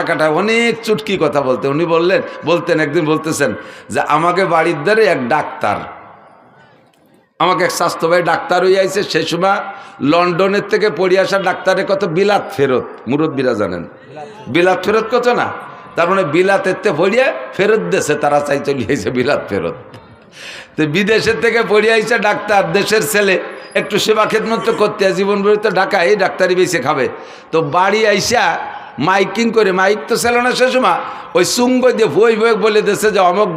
কাটা অনেক চুটকি কথা বলতে উনি বলতেন একদিন বলতেছেন যে আমাকে বাড়ির ধারে এক ডাক্তার, আমাকে এক স্বাস্থ্য ভাই ডাক্তার হয়ে আইছে, সে সময় লন্ডনের থেকে পড়ে আসা ডাক্তারের কত বিলাত ফেরত, মুরব্বীরা জানেন বিলাত ফেরত কত না, তার মানে বিলাতের তে পড়িয়ে ফেরত দেশে তারা চাই চলে আইছে বিলাত ফেরত। তো বিদেশের থেকে পড়ে আইছে ডাক্তার, দেশের ছেলে, একটু সেবা খেদমত করতে জীবন ভরি তো ঢাকায় এই ডাক্তারি বেশি খাবে, তো বাড়ি আইসা মাইকিং করে, মাইক তো ছিল না সে সময়, ওই সুঙ্গ দিয়ে বই বই বলে দিয়েছে যে অমুক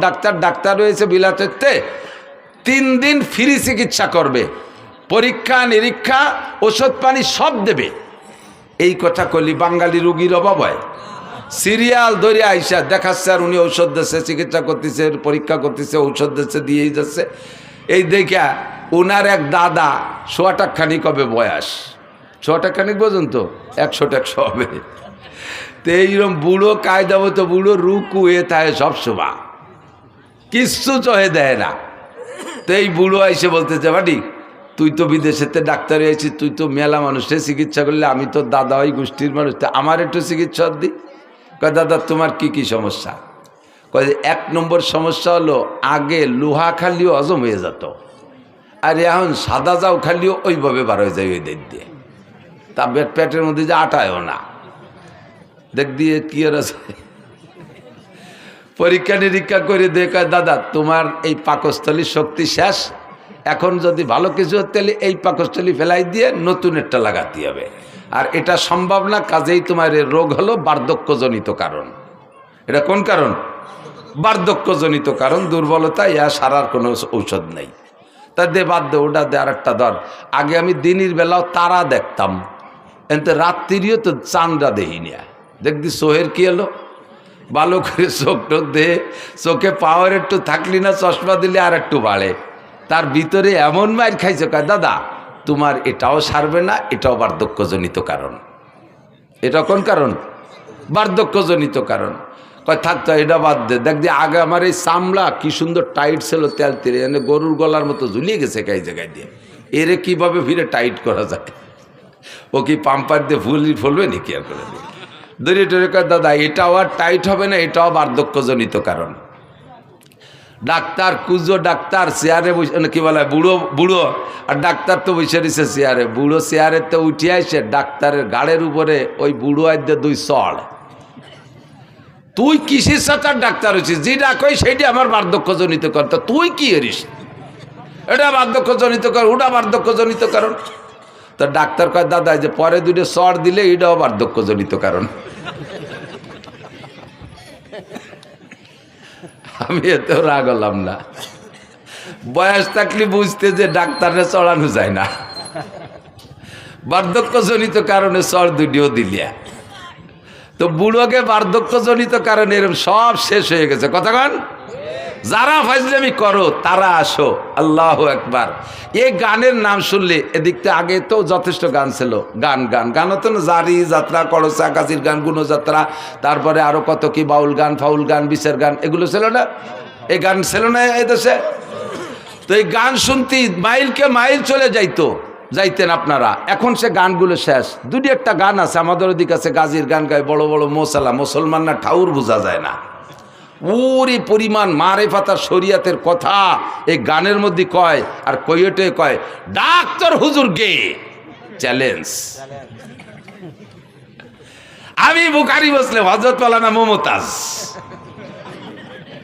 ডাক্তার রয়েছে বিলাতেতে, 3 দিন ফ্রি চিকিৎসা করবে, পরীক্ষা নিরীক্ষা ওষুধ পানি সব দেবে। এই কথা করলি বাঙালি রুগীর অভাব হয়? সিরিয়াল ধরে আইসা দেখাচ্ছে আর উনি ঔষধ দিচ্ছে, চিকিৎসা করতেছে, পরীক্ষা করতেছে, ঔষধ দিচ্ছে, দিয়েই যাচ্ছে। এই দেখা ওনার এক দাদা সোয়াটাখানিক হবে বয়স, সোয়াটাখানিক পর্যন্ত 100 হবে, তো এইরকম বুড়ো কায়দা মতো বুড়ো রুকু এ থাকে সবসময়, কিচ্ছু চহে দেয় না। তো এই বুড়ো এসে বলতেছে বাড়ি তুই তো বিদেশেতে ডাক্তার হয়েছিস, তুই তো মেলা মানুষের চিকিৎসা করলে, আমি তো দাদা ওই গোষ্ঠীর মানুষ, তো আমার একটু চিকিৎসা দি। কয় দাদা তোমার কি সমস্যা? কয় 1 নম্বর সমস্যা হলো আগে লোহা খালিও হজম হয়ে যেত, আর এখন সাদা যাও খালিও ওইভাবে বার হয়ে যায় ওই দিক দিয়ে, তা পেটের মধ্যে যে আটায়ও না, দেখ দিয়ে কি আর আছে। পরীক্ষা নিরীক্ষা করে দেখায় দাদা তোমার এই পাকস্থলীর শক্তি শেষ, এখন যদি ভালো কিছু হতে হলে এই পাকস্থলী ফেলাই দিয়ে নতুন একটা লাগাতে হবে, আর এটা সম্ভব না, কাজেই তোমার এই রোগ হলো বার্ধক্যজনিত কারণ। এটা কোন কারণ? বার্ধক্যজনিত কারণ, দুর্বলতা, ইয়া সারার কোনো ঔষধ নেই। তা দে বাদ দে, ওটা দে, আর একটা ধর। আগে আমি দিনের বেলাও তারা দেখতাম, এতে রাত্রিও তো চাঁদরা দেই না, দেখবি সোহের কি এলো, ভালো করে চোখ টোক দে, চোখে পাওয়ার একটু থাকলি না চশমা দিলে আর একটু বাড়ে, তার ভিতরে এমন মাইর খাইছে। কয় দাদা তোমার এটাও সারবে না, এটাও বার্ধক্যজনিত কারণ। এটা কোন কারণ? বার্ধক্যজনিত কারণ। কয় থাকতো এটা বাদ দে, দেখ দিয়ে আগে আমার এই চামড়া কি সুন্দর টাইট ছিল, তেল তেলে এনে গরুর গলার মতো ঝুলিয়ে গেছে এই জায়গায় দিয়ে, এরে কিভাবে ফিরে টাইট করা যায়? ও কি পাম্পার দিয়ে ফুলবে নাকি আর করে দিয়ে দড়িয়ে টড়িয়ে? কয় দাদা এটাও আর টাইট হবে না, এটাও বার্ধক্যজনিত কারণ। ডাক্তার কুজো ডাক্তার চেয়ারে বসে, কি বলে বুড়ো, আর ডাক্তার তো বসে দিছে চেয়ারে, বুড়ো চেয়ারের তো উঠে আসে ডাক্তারের গাড়ের উপরে ওই বুড়ো আইতে 2 চড়। তুই কিসের সাথে ডাক্তার হচ্ছিস? যেটা কই সেইটা আমার বার্ধক্যজনিত কারণ, তা তুই কি এরিস? এটা বার্ধক্যজনিত কারণ, ওটা বার্ধক্যজনিত কারণ। তো ডাক্তার কয় দাদা যে পরে 2 চড় দিলে এটাও বার্ধক্যজনিত কারণ। আমি এতেও রাগ হলাম না, বয়স থাকলে বুঝতে যে ডাক্তারে চড়ানো যায় না, বার্ধক্যজনিত কারণে চড় 2ও দিলিয়া। তো বুড়োকে বার্ধক্যজনিত কারণে এরকম সব শেষ হয়ে গেছে। কথা কন, যারা ফাজলামি করো তারা আসো, আল্লাহু আকবার। এই গানের নাম শুনলে, এদিকতে আগে তো যথেষ্ট গান ছিল, গান হতো না, জারি যাত্রা, করসা কাজির গান, গুণযাত্রা, তারপরে আরো কত কি বাউল গান, ফাউল গান, বিচার গান, এগুলো ছিল না? এই গান ছিল না এই দেশে? তো এই গান শুনতে মাইলকে মাইল চলে যাইতেন আপনারা। এখন সে গানগুলো শেষ। 2-1টা গান আছে আমাদের ওদিক আছে, গাজির গান গায় বড় বড় মোসালা, মুসলমান না ঠাউর বোঝা যায় না, ওরে পরিমাণ মারেফাত শরিয়াতের কথা এই গানের মধ্যে কয়, আর কইটে কয় ডাক্তার হুজুর গে চ্যালেঞ্জ। আমি বুখারী মুসলিম, হযরত মাওলানা মমতাজ,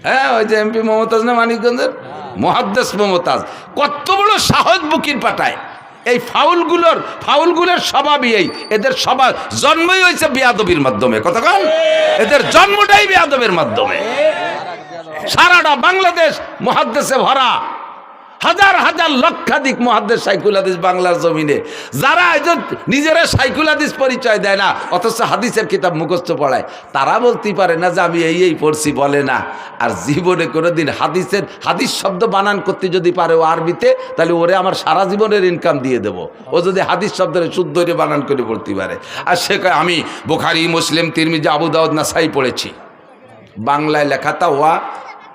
হ্যাঁ ওই যে এমপি মমতাজ না মানিকগঞ্জের, মুহাদ্দিস মমতাজ, কত বড় সাহস বুকির পাঠায়। এই ফাউলগুলোর স্বভাবই এই, এদের স্বভাব জন্মই হয়েছে বেয়াদবির মাধ্যমে। কথা কন, এদের জন্মটাই বেয়াদবের মাধ্যমে। সারাটা বাংলাদেশ মুহাদ্দিসে ভরা, হাজার হাজার লক্ষাধিক মুহাদ্দিস শাইখুল হাদিস বাংলার জমিনে, যারা নিজেরা শাইখুল হাদিস পরিচয় দেয় না অথচ হাদিসের কিতাব মুখস্থ পড়ায়, তারা বলতেই পারে না যে আমি এই পড়ছি, বলে না। আর জীবনে কোনোদিন হাদিস শব্দ বানান করতে যদি পারে ও আরবিতে, তাহলে ওরে আমার সারা জীবনের ইনকাম দিয়ে দেব। ও যদি হাদিস শব্দের শুদ্ধ বানান করে পড়তে পারে। আর সে কয় আমি বুখারী, মুসলিম, তিরমিজি, আবু দাউদ, নাসাই পড়েছি। বাংলায় লেখাটা ওয়া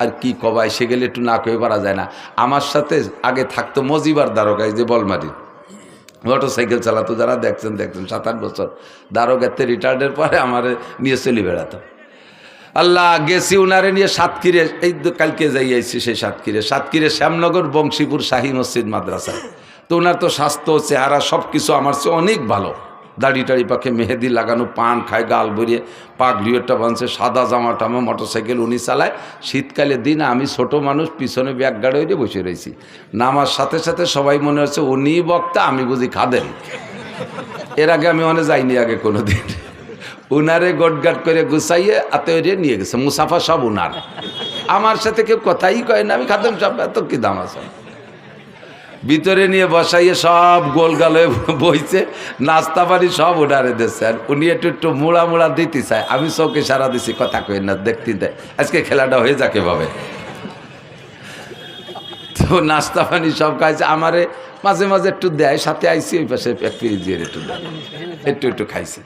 আর কি কবাই, সে গেলে একটু না কয়ে পারা যায় না। আমার সাথে আগে থাকতো মজিবার দারোগা, যে বলমারি, মোটরসাইকেল চালাতো, যারা দেখছেন 7-8 বছর দারোগাতে রিটায়ার্ডের পরে আমার নিয়ে চলে বেড়াতো। আল্লাহ গেছি উনারে নিয়ে সাতক্ষীরে, এই কালকে যাই আইছি সেই সাতক্ষীরে শ্যামনগর বংশীপুর শাহী মসজিদ মাদ্রাসায়। তো ওনার তো স্বাস্থ্য চেহারা সব কিছু আমার চেয়ে অনেক ভালো, দাড়ি টাড়ি পাখে মেহেদি লাগানো, পান খায়, গাল ভরিয়ে পাগড়িওটা বাঁধছে, সাদা জামা টামা, মোটরসাইকেল উনি চালায়। শীতকালের দিন আমি ছোট মানুষ পিছনে ব্যাগ গাড়ি হয়ে বসে রয়েছি, নামার সাথে সাথে সবাই মনে হচ্ছে উনি বক্তা, আমি বুঝি খাদেন। এর আগে আমি অনেক যাইনি আগে কোনো দিন। উনারে গোটগাট করে গুছাইয়ে আতরে নিয়ে গেছে, মুসাফা সব উনার, আমার সাথে কেউ কথাই কয় না, আমি খাদেম সব, এত কি দাম আছে। ভিতরে নিয়ে বসাইয়ে সব গোল গালে বইছে, নাস্তা পানি সব উনারে দিচ্ছে। আর উনি একটু মুড়া দিতে চায়, আমি চোখে সারা দিছি, কথা কই না, দেখতে দেয় আজকে খেলাটা হয়ে যাকে ভাবে। তো নাস্তা পানি সব খাইছে, আমারে মাঝে মাঝে একটু দেয়, সাথে আইসি ওই পাশে এক পিস দিয়ে একটু দেয়, একটু খাইছি।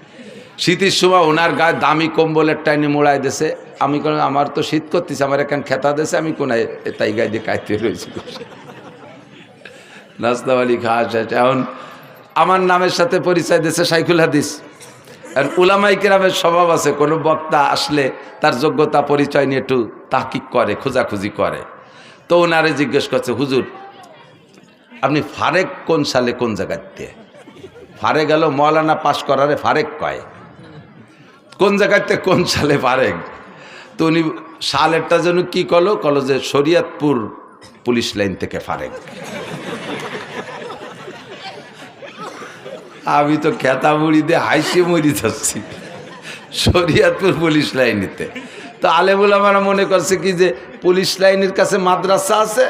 শীতের সময় ওনার গায়ে দামি কম্বলের টাইনে মোড়াই দিছে, আমি কোনো, আমার তো শীত করতেছে, আমার এখানে খেতা দিছে, আমি কোনায় তাই গায়ে দিয়ে খাইতে রয়েছি। নাস্তা পানি খাওয়া শেষ, এখন আমার নামের সাথে পরিচয় দিয়েছে শাইখুল হাদিস। আর উলামায়ে কেরামের স্বভাব আছে, কোনো বক্তা আসলে তার যোগ্যতা পরিচয় নিয়ে একটু তাহকিক করে, খোঁজাখুঁজি করে। তো ওনারে জিজ্ঞেস করছে, হুজুর আপনি ফারেক কোন সালে কোন জায়গাতে? ফারেক গেল মৌলানা পাশ করারে ফারেক কয়, কোন জায়গাতে কোন সালে ফারেক? তো উনি সালেরটা যেন কি কলো যে শরীয়তপুর পুলিশ লাইন থেকে ফারেক। আমি তো খেতা মুড়ি দিয়ে হাইসে মরি যাচ্ছি, শরীয়তপুর পুলিশ লাইনেতে। তো আলেমুল আমরা মনে করছে কি যে পুলিশ লাইনের কাছে মাদ্রাসা আছে,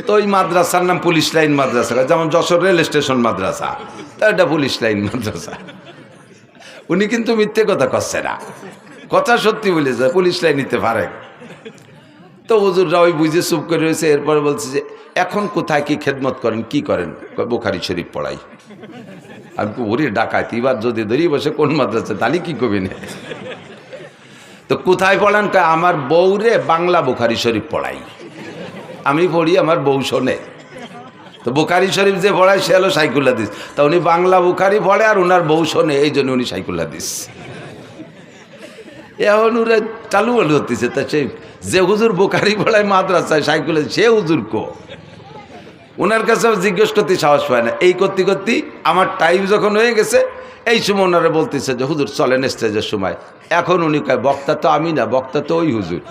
তো ওই মাদ্রাসার নাম পুলিশ লাইন মাদ্রাসা, যেমন যশোর রেল স্টেশন মাদ্রাসা, তা এটা পুলিশ লাইন মাদ্রাসা। উনি কিন্তু মিথ্যে কথা কচ্ছে না, কথা সত্যি বলেছে, পুলিশ লাইন নিতে পারে। তো হুজুররা ওই বুঝে চুপ করে রয়েছে। এরপরে বলছে যে এখন কোথায় কি খেদমত করেন, কি করেন? বুখারী শরীফ পড়াই। আমি ওরে ডাকাইত, এবার যদি ধরি বসে কোন মাদ্রাসা, তাহলে কি করবি না? তো কোথায় পড়ান? আমার বউরে বাংলা বুখারী শরীফ পড়াই, আমি পড়ি, আমার বউ শোনে। তো বুখারী শরীফ যে পড়ায় সে হলো শাইখুল হাদিস। তা উনি বাংলা বুখারী পড়ে আর ওনার বউ শোনে, এই জন্য উনি শাইখুল হাদিস। এখন ওরা চালু হতেছে। তা সে যে হুজুর বুখারী পড়ায় মাদ্রাসায় শাইখুল হাদিস, সে হুজুর কো? ওনার কাছে জিজ্ঞেস করতে সাহস পায় না। এই করতে করতে আমার টাইম যখন হয়ে গেছে, এই সময় ওনারা বলতেছে যে হুজুর চলেন স্টেজের সময়। এখন উনি কয় বক্তা তো আমি না, বক্তা তো ওই হুজুর।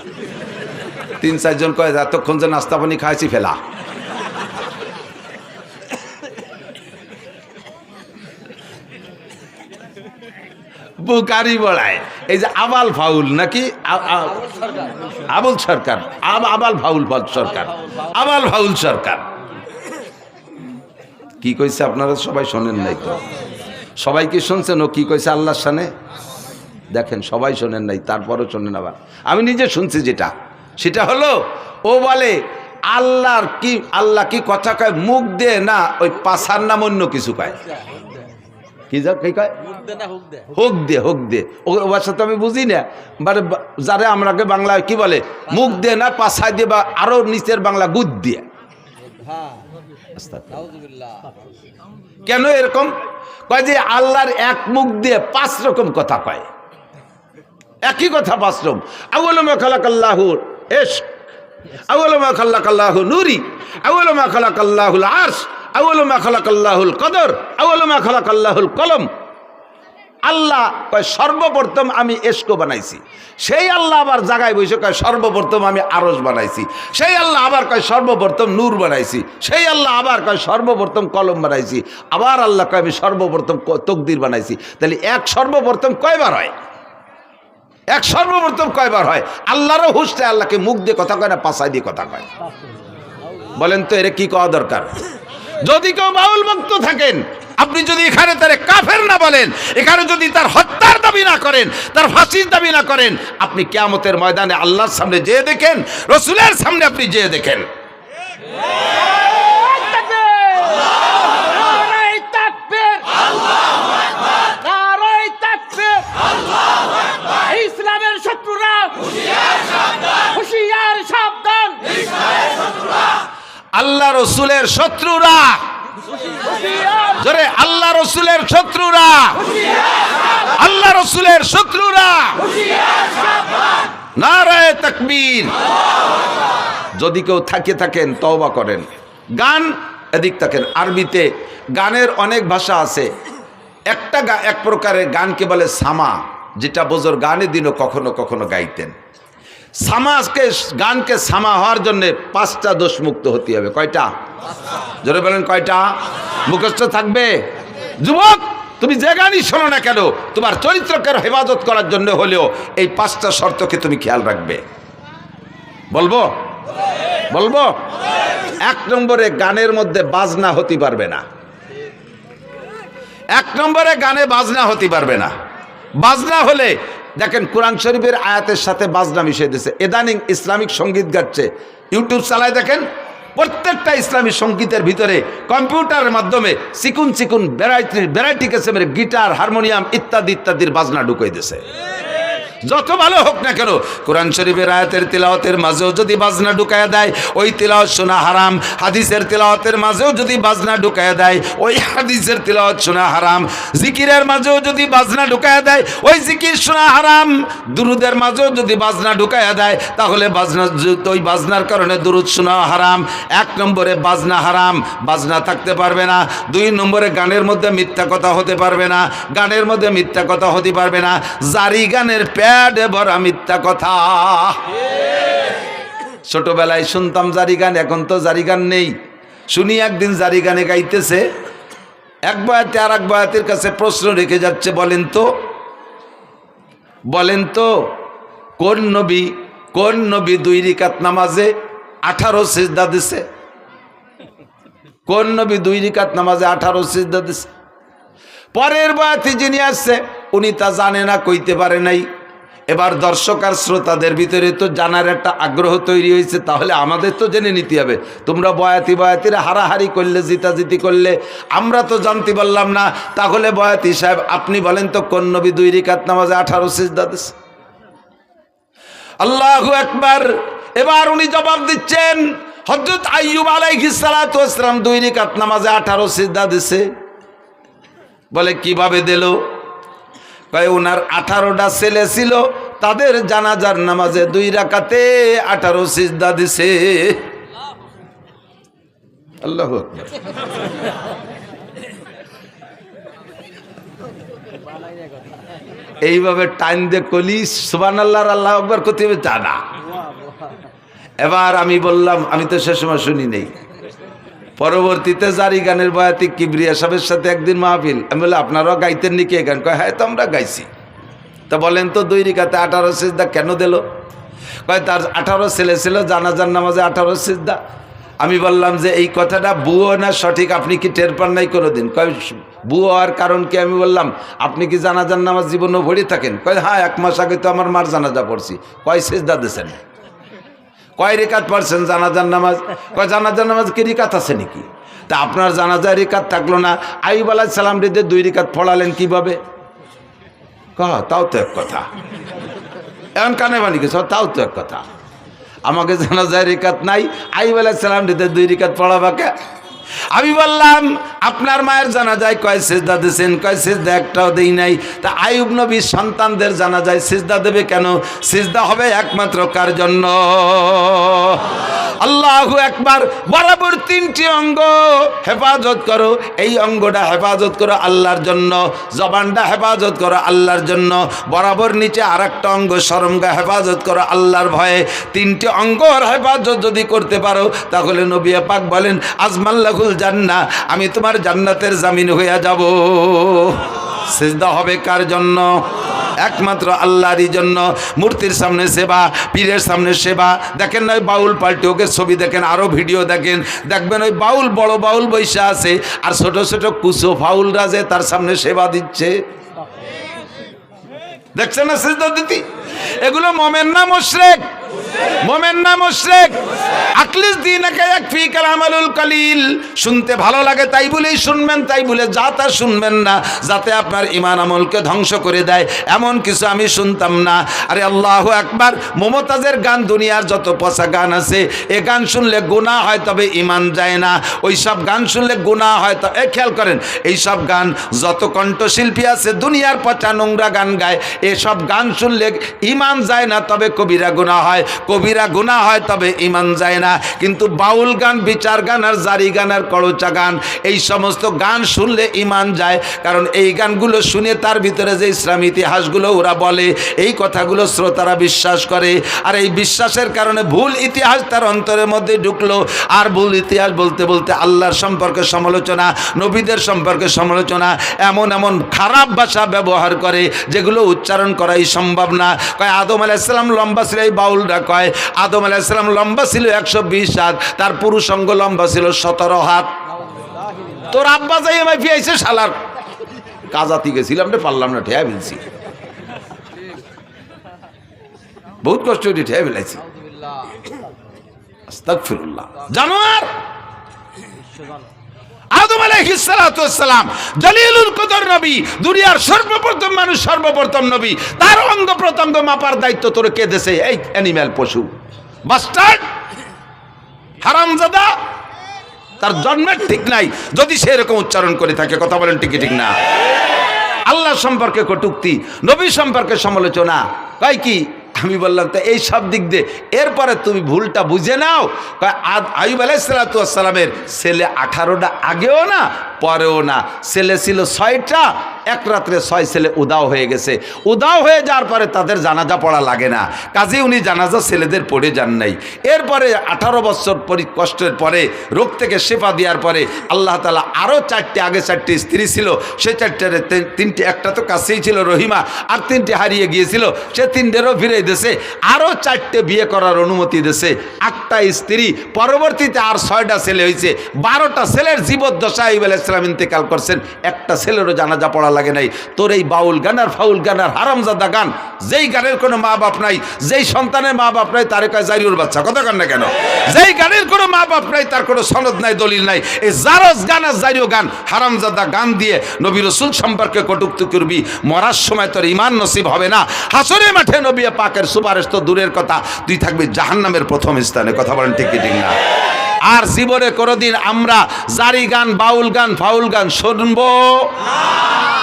3-4 জন কয় এতক্ষণ যে নাস্তা পানি খাইছি ফেলা। বুখারী বলায় এই যে আবাল ফাউল নাকি আবুল সরকার, আবাল ফাউল সরকার, আবাল ফাউল সরকার কি কইছে আপনারা সবাই শোনেন নাই? তো সবাই কি শুনছেন ও কি কইছে আল্লাহর শানে? দেখেন সবাই শোনেন নাই, তারপরও শোনেন। আবার আমি নিজে শুনছি যেটা, সেটা হলো ও বলে আল্লাহ কি কথা কয় মুখ দে না, ওই পাছার নাম অন্য কিছু কয়। কি কয়? হোক দে। ও ভাষা তো আমি বুঝি না, মানে যারা আমরাকে বাংলায় কি বলে মুখ দে না, পাছায় দিয়ে, বা আরো নিচের বাংলা গুদ দিয়ে। কেন এরকম কয়? যে আল্লাহর এক মুখ দিয়ে 5 রকম কথা কয়, একই কথা 5 রকম। আউয়ালু মা খালাকাল্লাহুল ইশক, আউয়ালু মা খালাকাল্লাহু নূরি, আউয়ালু মা খালাকাল্লাহুল আরশ, আউয়ালু মা খালাকাল্লাহুল কদর, আউয়ালু মা খালাকাল্লাহুল কলম। আল্লাহ কয় সর্বপ্রথম আমি এশক বানাইছি, সেই আল্লাহ আবার জায়গায় বসে কয় সর্বপ্রথম আমি আরশ বানাইছি, সেই আল্লাহ আবার কয় সর্বপ্রথম নূর বানাইছি, সেই আল্লাহ আবার কয় সর্বপ্রথম কলম বানাইছি, আবার আল্লাহ কয় আমি সর্বপ্রথম তকদির বানাইছি। তাহলে এক সর্বপ্রথম কয়বার হয়? এক সর্বপ্রথম কয়বার হয়? আল্লাহরও হুঁশটা আল্লাহকে মুখ দিয়ে কথা কয় না, পাছায় দিয়ে কথা কয়? বলেন তো এর কি কওয়া দরকার? যদি কেউ বাউল ভক্ত থাকেন, আপনি যদি এখানে তারে কাফের না বলেন, এখানে যদি তার হত্যার দাবি না করেন, তার ফাঁসির দাবি না করেন, আপনি কিয়ামতের ময়দানে আল্লাহর সামনে যেয়ে দেখেন, রসুলের সামনে আপনি যেয়ে দেখেন। ইসলামের শত্রুরা হুঁশিয়ার সাবধান, আল্লাহ রসুলের শত্রুরা জোরে আল্লাহ রসুলের শত্রুরা, আল্লাহ রসুলের শত্রুরা, নারায়ে তাকবীর। যদি কেউ থাকেন তওবা করেন। গান এদিক থাকেন। আরবিতে গানের অনেক ভাষা আছে। এক প্রকারের গানকে বলে সামা, যেটা বোঝর গানে দিনও কখনো কখনো গাইতেন। গানকে সামা হওয়ার জন্য 5টা দোষ মুক্ত হতে হবে। কয়টা? জোরে বলেন কয়টা? মুখস্থ থাকবে। যুবক, তুমি যে গানই শোনো না কেন, তোমার চরিত্রকে হেফাজত করার জন্য হলেও এই 5টা শর্তকে তুমি খেয়াল রাখবে। বলবো? 1 নম্বরে গানের মধ্যে বাজনা হতে পারবে না। 1 নম্বরে গানে বাজনা হতে পারবে না। বাজনা হলে দেখেন কোরআন শরীফের আয়াতের সাথে বাজনা মিশিয়ে দিয়েছে। ইদানিং ইসলামিক সঙ্গীত গাচ্ছে, ইউটিউব চালায় দেখেন, প্রত্যেকটা ইসলামী সঙ্গীতের ভিতরে কম্পিউটারের মাধ্যমে চিকুন চিকুন ভ্যারাইটি কিসমের গিটার, হারমোনিয়াম ইত্যাদি ইত্যাদির বাজনা ঢুকিয়ে দিয়েছে। যত ভালো হোক না কেন, কোরআন শরীফের আয়াতের তিলাওয়াতের মাঝেও যদি বাজনা ঢুকায়া দেয়, ওই তিলাওয়াত শোনা হারাম। হাদিসের তিলাওয়াতের মাঝেও যদি বাজনা ঢুকায়া দেয়, ওই হাদিসের তিলাওয়াত শোনা হারাম। জিকিরের মাঝেও যদি বাজনা ঢুকায়া দেয়, ওই জিকির শোনা হারাম। দুরুদের মাঝেও যদি বাজনা ঢুকায়া দেয়, তাহলে ওই বাজনার কারণে দুরুদ শোনা হারাম। 1 নম্বরে বাজনা হারাম, বাজনা থাকতে পারবে না। 2 নম্বরে গানের মধ্যে মিথ্যা কথা হতে পারবে না, গানের মধ্যে মিথ্যা কথা হতে পারবে না। জারি গানের ভরা মিথ্যা কথা। ছোটবেলায় শুনতাম জারি গান, এখন তো জারি গান নেই। শুনি একদিন জারি গানে গাইতেছে, এক বয়াতে আর এক বয়াতের কাছে প্রশ্ন রেখে যাচ্ছে, বলেন তো কোন নবী 2 রাকাত নামাজে 18 সিজদা দিছে? কোন নবী 2 রাকাত নামাজে 18 সিজদা দিছে? পরের বয়াতে যিনি আসছে উনি তা জানে না, কইতে পারে নাই। এবার দর্শক আর শ্রোতাদের ভিতরে তো জানার একটা আগ্রহ তৈরি হয়েছে, তাহলে আমাদের তো জেনে নিতে হবে। তোমরা বয়াতিরা হারাহারি করলে, জিতাজিতি করলে, আমরা তো জানতে পারলাম না। তাহলে বয়াতি সাহেব আপনি বলেন তো কোন নবী 2 রাকাত নামাজে 18 সিজদা দিছে? আল্লাহু আকবার। এবার উনি জবাব দিচ্ছেন, হযরত আইয়ুব আলাইহিস সালাতু ওয়াস সালাম 2 রাকাত নামাজে 18 সিজদা দিছে। বলে কিভাবে দিল? কয় ওনার 18টা ছেলে ছিল, তাদের জানাজার নামাজে 2 রাকাতে 18 সিজদা দিছে। আল্লাহু আকবার। এইভাবে টাইম দিয়ে কলি সুবহানাল্লাহ আল্লাহু আকবার করতে হবে তা না। এবার আমি বললাম, আমি তো সে সময় শুনি নেই। পরবর্তীতে জারি গানের বয়াতি কিবরিয়া সাহেবের সাথে একদিন মাহফিল, আমি বললাম আপনারাও গাইতেন নাকি এই গান? কয় হ্যাঁ, তো আমরা গাইছি। তা বলেন তো 2 রাকাতে 18 সিজদা কেন দিল? কয় তার 18 ছেলে ছিল, জানাজার নামাজে 18 সিজদা। আমি বললাম যে এই কথাটা বুয়ো না সঠিক, আপনি কি টের পান নাই কোনোদিন? কয় বুয়ো হওয়ার কারণ কি? আমি বললাম আপনি কি জানাজার নামাজ জীবনও ভরে থাকেন? কয় হ্যাঁ, 1 মাস আগে তো আমার মার জানাজা পড়ছি। কয় সিজদা দিয়েছেন? কয় রিকাত পড়ছেন জানাজার নামাজ? কয় জানাজার নামাজ কি রিকাত আছে নাকি? তা আপনার জানাজার রিকাত থাকলো না, আইয়ুব আলাইহিস সালাম রে 2 রাকাত পড়ালেন কিভাবে? তাও তো এক কথা। এখন কানে বানি গেছ, তাও তো এক কথা। আমাকে জানাজার রিকাত নাই, আইয়ুব আলাইহিস সালাম রে 2 রাকাত পড়াবাকে? আমি বললাম আপনার মায়ের জানাজায় কয় সিজদা দিয়েছেন? কয় সিজদা একটাও দেই নাই। তা আইয়ুব নবীর সন্তানদের জানাজায় সিজদা দেবে কেন? সিজদা হবে একমাত্র কার জন্য? আল্লাহু আকবার। বরাবর 3টি অঙ্গ হেফাজত করো। এই অঙ্গটা হেফাজত করো আল্লাহর জন্য, জবানটা হেফাজত করো আল্লাহর জন্য, বরাবর নিচে আরেকটা অঙ্গ শরমগা হেফাজত করো আল্লাহর ভয়ে। 3টি অঙ্গর হেফাজত যদি করতে পারো, তাহলে নবী পাক বলেন আজমাল্লাহুল জান্নাহ, আমি তোমার জান্নাতের জামিন হইয়া যাব। সিজদা হবে কার জন্য? একমাত্র আল্লাহরই জন্য। মূর্তির সামনে সেবা, পীরের সামনে সেবা। দেখেন না ওই বাউল পাল্টে ওকে ছবি দেখেন, আরও ভিডিও দেখেন, দেখবেন ওই বাউল, বড় বাউল বৈশা আছে, আর ছোট ছোট কুসো ফাউলরা যে তার সামনে সেবা দিচ্ছে। দেখছেন না সিজদা দিতি? এগুলো মোমেন না মুশরিক? মোমেন না মুশরিক? আকলিস দীনাকা ইয়াকফিকাল আমালুল কালিল। শুনতে ভালো লাগে তাই বলেই শুনবেন, তাই বলে যা তা শুনবেন না, যাতে আপনার ঈমান আমলকে ধ্বংস করে দেয় এমন কিছু আমি শুনতাম না। আরে আল্লাহু আকবার, মমতাজের গান, দুনিয়ার যত পচা গান আছে, এ গান শুনলে গুনাহ হয় তবে ঈমান যায় না। ওই সব গান শুনলে গুনাহ হয়। তো খেয়াল করেন, এই সব গান যত কণ্ঠশিল্পী আছে দুনিয়ার পচা নোংরা গান গায়, এসব গান শুনলে ঈমান যায় না তবে কবিরা গুনাহ হয়, কবিরা গুনাহ হয় তবে ঈমান যায় না। কিন্তু বাউল গান, বিচার গান আর জারি গান আর করচা গান, এই সমস্ত গান শুনলে ঈমান যায়। কারণ এই গানগুলো শুনে তার ভিতরে যে ইসলামী ইতিহাসগুলো ওরা বলে, এই কথাগুলো শ্রোতারা বিশ্বাস করে। আর এই বিশ্বাসের কারণে ভুল ইতিহাস তার অন্তরের মধ্যে ঢুকলো। আর ভুল ইতিহাস বলতে বলতে আল্লাহর সম্পর্কে সমালোচনা, নবীদের সম্পর্কে সমালোচনা, এমন এমন খারাপ ভাষা ব্যবহার করে যেগুলো উচ্চারণ করাই সম্ভব না। কয় আদম আলাইহিস সালাম লম্বা ছিল, এই বাউলরা কয় আদম আলাইহিস সালাম লম্বা ছিল 120 হাত, তার পুরুষাঙ্গ লম্বা ছিল 17 হাত। তোর আব্বা যাই আমায় ফিয়াইছে শালার, কাজাতি গেছিলাম রে, পারলাম না, ঠেয়া ফেলছি, বহুত কষ্ট করে ঠেয়া ফেলাইছি। আস্তাগফিরুল্লাহ। জানোয়ার আদম আলাইহিস সালাতু ওয়াস সালাম জলিলুল কদর নবী, দুনিয়ার সর্বপ্রথম মানুষ, সর্বপ্রথম নবী, তার অঙ্গ প্রত্যঙ্গ মাপার দায়িত্ব তোর কে দেছে? এই অ্যানিম্যাল, পশু, বাস্টার্ড, হারামজাদা, তার জন্মের ঠিক নাই যদি সে এরকম উচ্চারণ করে থাকে। কথা বলেন ঠিক ঠিক না? আল্লাহ সম্পর্কে কটূক্তি, নবী সম্পর্কে সমালোচনা, কয় কি? আমি বললাম তো এই সব দিক দিয়ে, এরপরে তুমি ভুলটা বুঝে নাও। আইয়ুব আলাইহিস সালাতু ওয়াস সালামের ছেলে 18টা, আগেও না পরেও না, ছেলে ছিল 6টা, এক রাত্রে 6 ছেলে উদাও হয়ে গেছে। উদাও হয়ে যাওয়ার পরে তাদের জানাজা পড়া লাগে না, কাজে উনি জানাজা ছেলেদের পড়ে যান নাই। এরপরে 18 বছর কষ্টের পরে, রোগ থেকে শেফা দেওয়ার পরে আল্লাহ তাআলা আরও 4টে, আগে 4টে স্ত্রী ছিল, সে 4টার 3টে, একটা তো কাছেই ছিল রহিমা, আর 3টে হারিয়ে গিয়েছিল, সে 3টেরও ফিরে দিয়েছে, আরও 4টে বিয়ে করার অনুমতি দিয়েছে, 8টা স্ত্রী, পরবর্তীতে আর 6টা ছেলে হয়েছে, 12টা ছেলের জীবদ্দশায় আইয়ুব আলাইহিস সালাম ইন্তেকাল করছেন, একটা ছেলেরও জানাজা পড়া লাগে নাই। তোর এই বাউল গান আর ফাউল গান আর হারামজাদা গান, যেই গানের কোনো মা বাপ নাই, যেই সন্তানের মা বাপ নাই, তার কয় জারিউর বাচ্চা। কথা কান না কেন? যেই গানের কোনো মা বাপ নাই, তার কোনো সনদ নাই, দলিল নাই, এই জারজ গান আর জারিও গান, হারামজাদা গান দিয়ে নবী রাসূল সম্পর্কে কটূক্তি করবি, মরার সময় তোর ঈমান নসিব হবে না। হাসরের মাঠে নবী পাকের সুপারিশ তো দূরের কথা, তুই থাকবি জাহান্নামের প্রথম স্থানে। কথা বলেন ঠিক ঠিক না? আর জীবনে কোনোদিন আমরা জারি গান, বাউল গান, ফাউল গান শুনবো?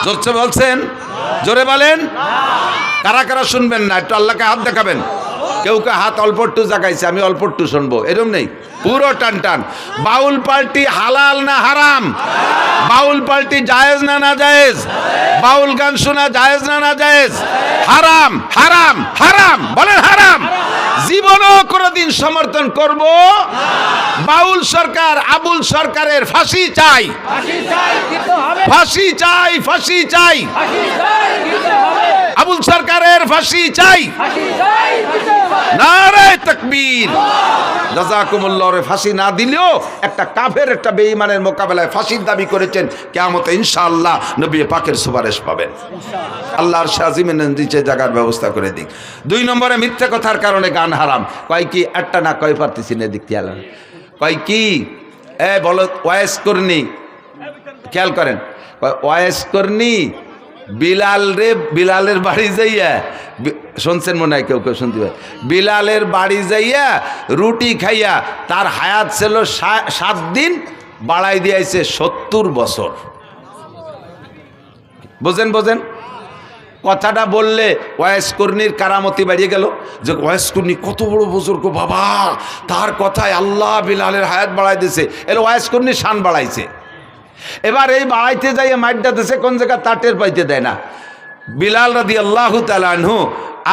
জোরছে বলছেন, জোরে বলেন। কারা কারা শুনবেন না একটু আল্লাহকে হাত দেখাবেন। কেউ কেউ হাত অল্প একটু জাগাইছে, আমি অল্প একটু শুনবো, এরকম নেই, পুরো টান টান। বাউল পার্টি হালাল না হারাম? বাউল পার্টি জায়েজ না না জায়েজ? বাউল গান শোনা জায়েজ না না জায়েজ? হারাম, হারাম, হারাম, বলেন হারাম। জীবনও কোনোদিন সমর্থন করব? বাউল সরকার, আবুল সরকারের ফাঁসি চাই, ফাঁসি চাই, ফাঁসি চাই, আবুল সরকারের ফাঁসি চাই। নারে তাকবীর। জাযাকুমুল্লাহ। ফাঁসি না দিলেও একটা কাফের, একটা বেঈমানের মোকাবেলায় ফাঁসির দাবি করেছেন, কিয়ামতে ইনশাআল্লাহ নবী পাকের সুপারিশ পাবেন। আল্লাহর শাজিমের নিচে জায়গার ব্যবস্থা করে দিক। 2 নম্বরে মিথ্যা কথার কারণে গান হারাম। কয় কি? একটা না কয় পারতেছি না, দিক খেয়াল কয় কি? বলো ওয়াইস করনি, খেয়াল করেন, ওয়াইস করনি বিলাল রে, বিলালের বাড়ি যাইয়া, শুনছেন মনে হয় কেউ কেউ শুনতে পারে, বিলালের বাড়ি যাইয়া রুটি খাইয়া তার হায়াত ছিল 7 দিন, বাড়াই দিয়েছে 70 বছর। বোঝেন বোঝেন কথাটা বললে ওয়াইস কর্নির কারামতি বাড়িয়ে গেল, যে ওয়াইস কর্নি কত বড় বুজুর্গ বাবা, তার কথায় আল্লাহ বিলালের হায়াত বাড়াই দিয়েছে, এর ওয়াইস কর্নি শান বাড়াইছে। এবার এই বাড়াইতে যাইয়ে মাইটটা দিছে কোন জায়গা তাটের পাইতে দেয় না। বিলাল রাদিয়াল্লাহু তাআলা আনহু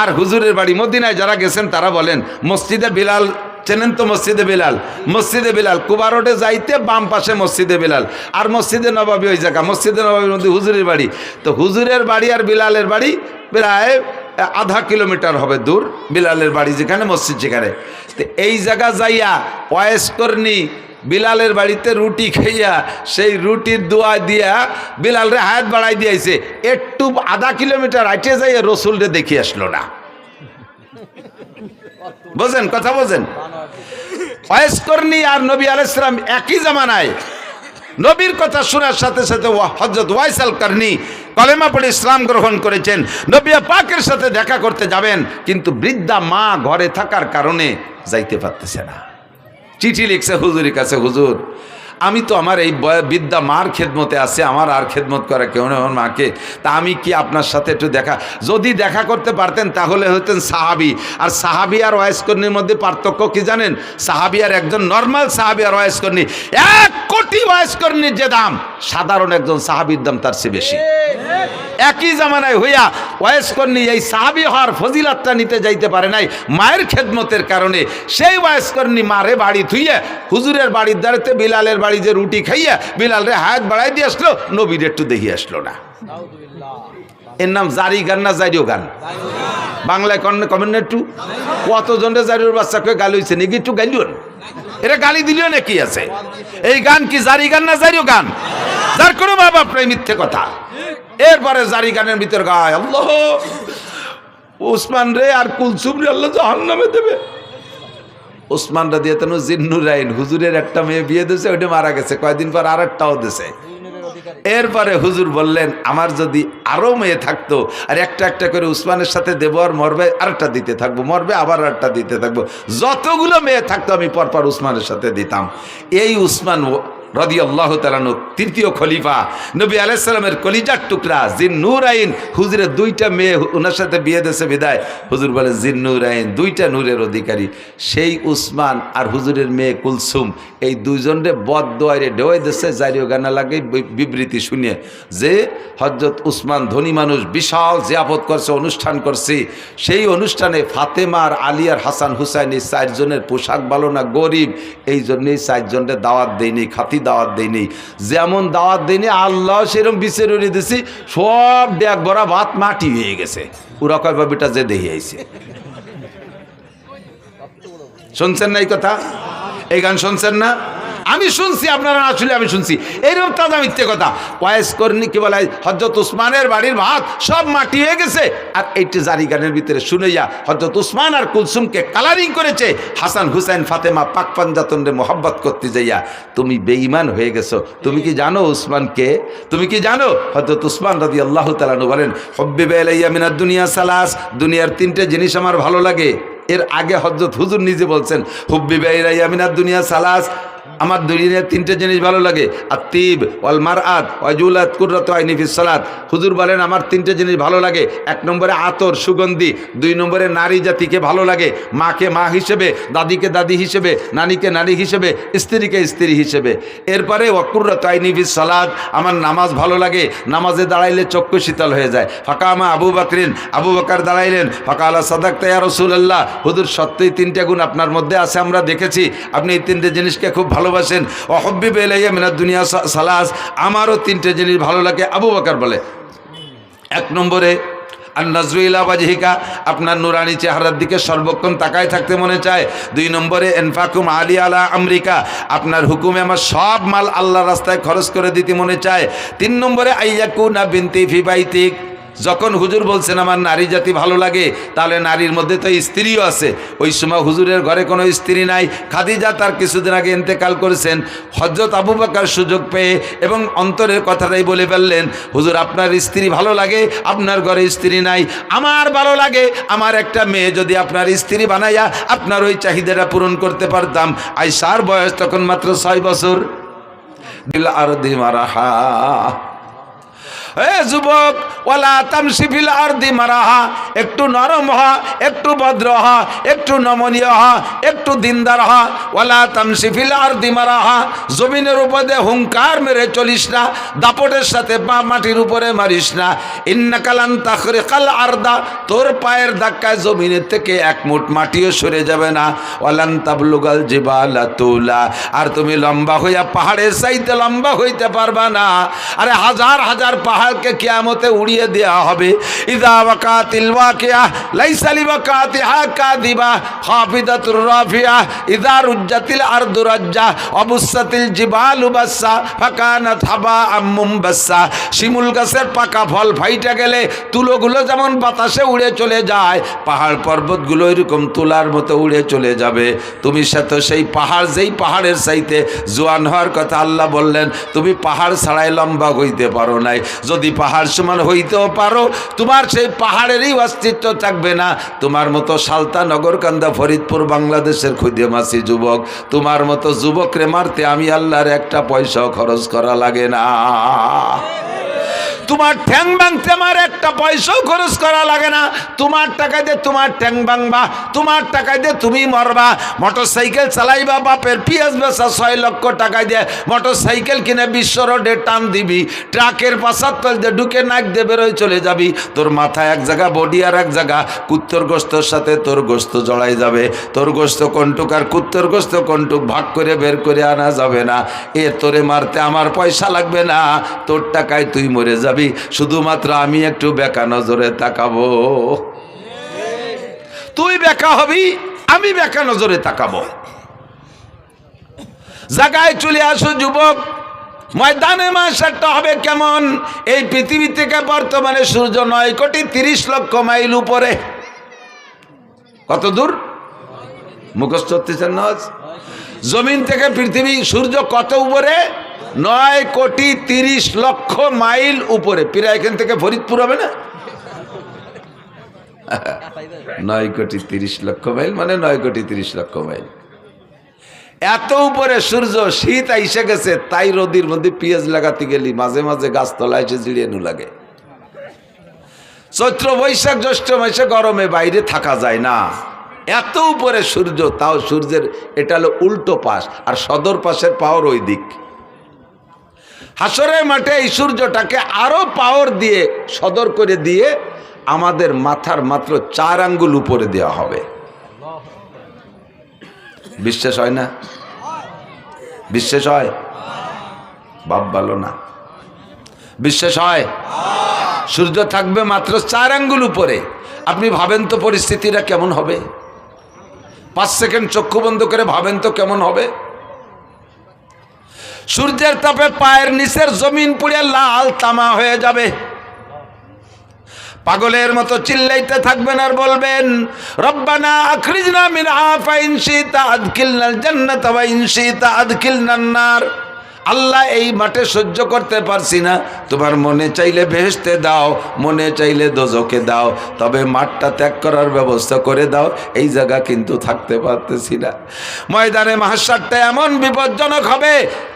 আর হুজুরের বাড়ি মদিনায় যারা গেছেন তারা বলেন, মসজিদে বিলাল চেনেন তো? মসজিদে বিলাল, মসজিদে বিলাল কুবা রোডে যাইতে বাম পাশে মসজিদে বিলাল, আর মসজিদে নবাবী ওই জায়গা, মসজিদে নবাবীর মধ্যে হুজুরের বাড়ি। তো হুজুরের বাড়ি আর বিলালের বাড়ি প্রায় আধা কিলোমিটার হবে দূর, বিলালের বাড়ি যেখানে, মসজিদ যেখানে। তো এই জায়গা যাইয়া ওয়াইস করনি বিলালের বাড়িতে রুটি খাইয়া সেই রুটির দোয়া দিয়া বিলালরে হায়াত বাড়াই দিয়েছে। একটু আধা কিলোমিটার আইটে যাইয়া রসুলরে দেখি আসলো না। বোঝেন কথা, বোঝেন? ওয়াইস করনি আর নবী আলাইহিস সালাম একই জামানায়। নবীর কথা শোনার সাথে সাথে হযরত ওয়াইস আল কারনি কলেমা পড়ে ইসলাম গ্রহণ করেছেন। নবী পাকের সাথে দেখা করতে যাবেন, কিন্তু বৃদ্ধা মা ঘরে থাকার কারণে যাইতে পারতেছে না। চিঠি লিখছে হুজুরের কাছে, হুজুর আমি তো আমার এই বৃদ্ধা মার খেদমতে আছে, আমার আর খেদমত করে কেউ নেই আমার মাকে, তা আমি কি আপনার সাথে একটু যদি দেখা করতে পারতেন তাহলে হতেন সাহাবি। আর সাহাবি আর ওয়াইস কর্মীর মধ্যে পার্থক্য কি জানেন? সাহাবি আর একজন নর্মাল সাহাবি আর ওয়াইস কর্মী, 1 কোটি ওয়াইস কর্মীর যে দাম, সাধারণ একজন সাহাবির দাম তার চেয়ে বেশি। একই জামানায় হইয়া ওয়াইস কর্মী এই সাহাবি হওয়ার ফজিলাতটা নিতে যাইতে পারে নাই মায়ের খেদমতের কারণে। সেই ওয়াইস কর্মী মারে বাড়ি থুইয়ে হুজুরের বাড়ির দ্বারাতে বিলালের বাড়ি যে রুটি খাইয়া বিলাল রে হায়াত বাড়াই দিয়ে আসলো, নবীর একটু দেখি আসলো না। এর নাম জারি গান না জারিও গান? বাংলায় কমেন না একটু? কতজনে জারিওর বাচ্চা কে গালি হয়েছে নাকি? একটু গালিও না, এটা গালি দিলেও নাকি আছে? এই গান কি জারি গান না জারিও গান? যার কোনো মা বাপ নাই, মিথ্যে কথা। এরপরে জারি গানের ভিতর গায় আল্লাহ উসমান রে আর কুলসুম রে আল্লাহ জাহান্নামে দেবে। উসমান রাদিয়াল্লাহু আনহু জিন্নুরাইন হুজুরের একটা মেয়ে বিয়ে দিয়েছে, ওইটা মারা গেছে, কয়েকদিন পর আর একটাও দিয়েছে। এরপরে হুজুর বললেন আমার যদি আরো মেয়ে থাকতো আর একটা একটা করে উসমানের সাথে দেবো, আর মরবে আরেকটা দিতে থাকবো, মরবে আবার আরেকটা দিতে থাকবো, যতগুলো মেয়ে থাকতো আমি পরপর উসমানের সাথে দিতাম। এই উসমান রাদিয়াল্লাহু তাআলা আনহু তৃতীয় খলিফা, নবী আলাইহিস সালামের কলিজার টুকরা জিন্নুরাইন, হুজুরের 2টা মেয়ে ওনার সাথে বিয়ে দিয়েছে বিদায় হুজুর বলে জিন্নুরাইন 2টা নূরের অধিকারী। সেই উসমান আর হুজুরের মেয়ে কুলসুম এই দুইজনরে বদদোয়ারে ঢেউয়ে দিয়েছে জারিও গানা লাগে বিবৃতি শুনিয়ে, যে হযরত উসমান ধনী মানুষ, বিশাল জিয়াফত করছে, অনুষ্ঠান করছে। সেই অনুষ্ঠানে ফাতেমা আর আলী আর হাসান হুসাইন এই 4 জনের পোশাক ভালো না, গরিব, এই জন্যই 4 জনের দাওয়াত দেয়নি, খাতি দাওয়াত দেয়নি। যেমন দাওয়াত দেয়নি আল্লাহ সেরকম বিচার উড়িয়ে দিছি, সব ড্যাগ ভরা ভাত মাটি হয়ে গেছে। ওরা কয় বাবিটা যে দেখে আইছে। শুনছেন না এই কথা? এই গান শুনছেন না? আমি শুনছি, আপনারা আসলে আমি শুনছি। এইরকম তাজা মিথ্যে কথা। ওয়াইস কর্মী কি বলে হযরত উসমানের বাড়ির ভাত সব মাটি হয়ে গেছে, আর এইটি জারি গানের ভিতরে শুনেইয়া হযরত উসমান আর কুলসুমকে কালারিং করেছে। হাসান হুসাইন ফাতেমা পাক পাঞ্জাতনরে মোহাব্বত করতে যাইয়া তুমি বেঈমান হয়ে গেছো। তুমি কি জানো উসমানকে? তুমি কি জানো? হযরত উসমান রাদিয়াল্লাহু তাআলা আনহু বলেন হুব্বিবা ইলাইয়া মিনাদ দুনিয়া সালাস, দুনিয়ার 3টে জিনিস আমার ভালো লাগে। এর আগে হযরত হুজুর নিজে বলছেন হুব্বিবা ইলাইয়া মিনাদ দুনিয়া সালাস, আমার দুনিয়ার 3টে জিনিস ভালো লাগে, আত্তিব ওয়াল মারআত ওয়াজুলাত কুররাতু আইনি ফিস সালাত। হুজুর বলেন আমার 3টে জিনিস ভালো লাগে। 1 নম্বরে আতর সুগন্ধি, 2 নম্বরে নারী জাতিকে ভালো লাগে, মাকে মা হিসেবে, দাদিকে দাদি হিসেবে, নারীকে নারী হিসেবে, স্ত্রীকে স্ত্রী হিসেবে। এরপরে ওয়াকুররাতু আইনি ফিস সালাত, আমার নামাজ ভালো লাগে, নামাজে দাঁড়াইলে চক্ষু শীতল হয়ে যায়। ফাকামা আবু বকরিন, আবু বকর দাঁড়াইলেন, ফাকালা সাদাকতা ইয়া রাসূলুল্লাহ, হুজুর সত্যই 3টে গুণ আপনার মধ্যে আছে, আমরা দেখেছি আপনি এই 3টে জিনিসকে খুব ভালোবাসেন। ওয়াহুব্বিবা ইলাইয়া মিনাদ দুনিয়া সালাস, আমারও 3টে জিনিস ভালো লাগে। আবু বকর বলে 1 নম্বরে আন-নাজরু ইলা ওয়াজহিকা, আপনার নুরানি চেহারার দিকে সর্বক্ষণ তাকায় থাকতে মনে চায়। 2 নম্বরে ইনফাকুম আলী আলা আমরিকা, আপনার হুকুমে আমার সব মাল আল্লাহর রাস্তায় খরচ করে দিতে মনে চায়। 3 নম্বরে আইয়াকুনা বিনতি ফি বাইতিক, যখন হুজুর বলছেন আমার নারী জাতি ভালো লাগে, তাহলে নারীর মধ্যে তো স্ত্রীও আছে। ওই সময় হুজুরের ঘরে কোনো স্ত্রী নাই, খাদিজা তার কিছুদিন আগে ইন্তেকাল করেছেন। হযরত আবু বকর সুযোগ পেয়ে এবং অন্তরের কথাটাই বলে ফেললেন, হুজুর আপনার স্ত্রী ভালো লাগে, আপনার ঘরে স্ত্রী নাই, আমার ভালো লাগে, আমার একটা মেয়ে যদি আপনার স্ত্রী বানাইয়া আপনার ওই চাহিদাটা পূরণ করতে পারতাম। আয়েশার বয়স তখন মাত্র 6 বছর। বিল আরদি মারাহা, এ যুবক, ওয়ালা তামশি ফিল আরদি মারাহা, একটু নরম হ, একটু ভদ্র হ, একটু নমনীয় হ, একটু দিনদার হ। ওয়ালা তামশি ফিল আরদি মারাহা, জমিনের উপরে হুঙ্কার মেরে চলিস না, দাপটের সাথে পা মাটির উপরে মারিস না। ইন্নাকা লান তাখরিকাল আরদা, তোর পায়ের ধাক্কায় জমিনের থেকে 1 মুঠ মাটিও সরে যাবে না। ওয়ালান তাবলুগাল জিবালা তুলা, আর তুমি লম্বা হইয়া পাহাড়ের চাইতে লম্বা হইতে পারবা না। আরে হাজার হাজার পাহাড় পাহাড়কে কিয়ামতে উড়িয়ে দেওয়া হবে। ইযা ওয়াকাতিল ওয়াকিয়া লাইসা লিওয়াকাতিহা কাযিবা খাফিদাতুর রাফিয়া ইযা রুজ্জাতিল আরদু রাজ্জা অবুসাতিল জিবালু বাসসা ফাকানাত হাবাআম মুমবাসসা। শিমুল গাছের পাকা ফল ফাইটা গেলে তুলোগুলো যেমন বাতাসে উড়ে চলে যায়, পাহাড় পর্বতগুলো এরকম তুলার মতো উড়ে চলে যাবে। তুমি তো সেই পাহাড়, যেই পাহাড়ের চাইতে জোয়ান হওয়ার কথা আল্লাহ বললেন, তুমি পাহাড় ছাড়াই লম্বা হইতে পারো নাই। যদি পাহাড় সমান হইতেও পারো, তোমার সেই পাহাড়েরই অস্তিত্ব থাকবে না। তোমার মতো সালতা, নগরকান্দা, ফরিদপুর বাংলাদেশের খুদেমাসি যুবক, তোমার মতো যুবকরে মারতে আমি আল্লাহর একটা পয়সাও খরচ করা লাগে না। তোমার ঠ্যাং ভাঙতে আমার একটা পয়সাও খরচ করা লাগে না। তোমার টাকা দিয়ে তোমার ঠ্যাং ভাঙবা, তোমার টাকা দিয়ে তুমি মরবা। মোটর সাইকেল চালাইবা, বাপের পিঁয়াজ বেচা 6 লক্ষ টাকা দিয়ে মোটর সাইকেল কিনে বিশ্ব রোডে টান দিবি, ট্রাকের পাশার তল দিয়ে ঢুকে নাক দিয়ে বেরোয় চলে যাবি। তোর মাথায় এক জায়গা, বডি আর এক জায়গা, কুত্তর গোস্তর সাথে তোর গোস্ত জড়াই যাবে। তোর গোস্ত কন্টুক আর কুত্তর গোস্ত কন্টুক ভাগ করে বের করে আনা যাবে না। তোরে মারতে আমার পয়সা লাগবে না, তোর টাকায় তুই মরে যাবি। শুধুমাত্র আমি একটু বেকা নজরে তাকাবো। তুই বেকা হবি, আমি বেকা নজরে তাকাবো। জায়গায় চলে আসো যুবক, ময়দানে মাশারটা হবে কেমন? এই পৃথিবী থেকে বর্তমানে সূর্য 9,30,00,000 মাইল উপরে। কত দূর মুখস্থ হতেছেন না? জমিন থেকে পৃথিবী, সূর্য কত উপরে? 9,30,00,000 মাইল উপরে। প্রায় এখান থেকে ফরিদপুর হবে না? 9,30,00,000 মাইল মানে 9,30,00,000 মাইল। এত উপরে সূর্য, শীত আইসে গেছে, তাই রোদির মধ্যে পেঁয়াজ লাগাতে গেলি মাঝে মাঝে গাছতলায় এসে জিড়িয়ে লাগে। চৈত্র, বৈশাখ, জ্যৈষ্ঠ মাসে গরমে বাইরে থাকা যায় না, এত উপরে সূর্য। তাও সূর্যের এটা হলো উল্টো পাশ, আর সদর পাশের পাওয়ার ওই দিক। হাসরের মাঠে এই সূর্যটাকে আরো পাওয়ার দিয়ে সদর করে দিয়ে আমাদের মাথার মাত্র 4 আঙ্গুল উপরে দেওয়া হবে। বিশ্বাস হয় না? বিশ্বাস হয়? বাপ ভালো না, বিশ্বাস হয়? সূর্য থাকবে মাত্র 4 আঙ্গুল উপরে। আপনি ভাবেন তো পরিস্থিতিটা কেমন হবে? 5 সেকেন্ড চক্ষু বন্ধ করে ভাবেন তো কেমন হবে? সূর্যের তাপে পায়ের নিচের জমিন পুড়ে লাল তামা হয়ে যাবে। পাগলের মতো চিল্লাইতে থাকবেন আর বলবেন, রব্বানা আখরিজনা মিনহা ফাইন শিতা আদখিলনাল জান্নাতা ওয়া ইন শিতা আদখিলনান নার। আল্লাহ, এই মাঠে সহ্য করতে পারছি না, তোমার মনে চাইলে বেহেশতে দাও, মনে চাইলে দোজখে দাও, তবে মাঠটা ত্যাগ করার ব্যবস্থা করে দাও, এই জায়গা কিন্তু থাকতে পারতেছি না। ময়দানে মাহশারটা এমন বিপজ্জনক হবে,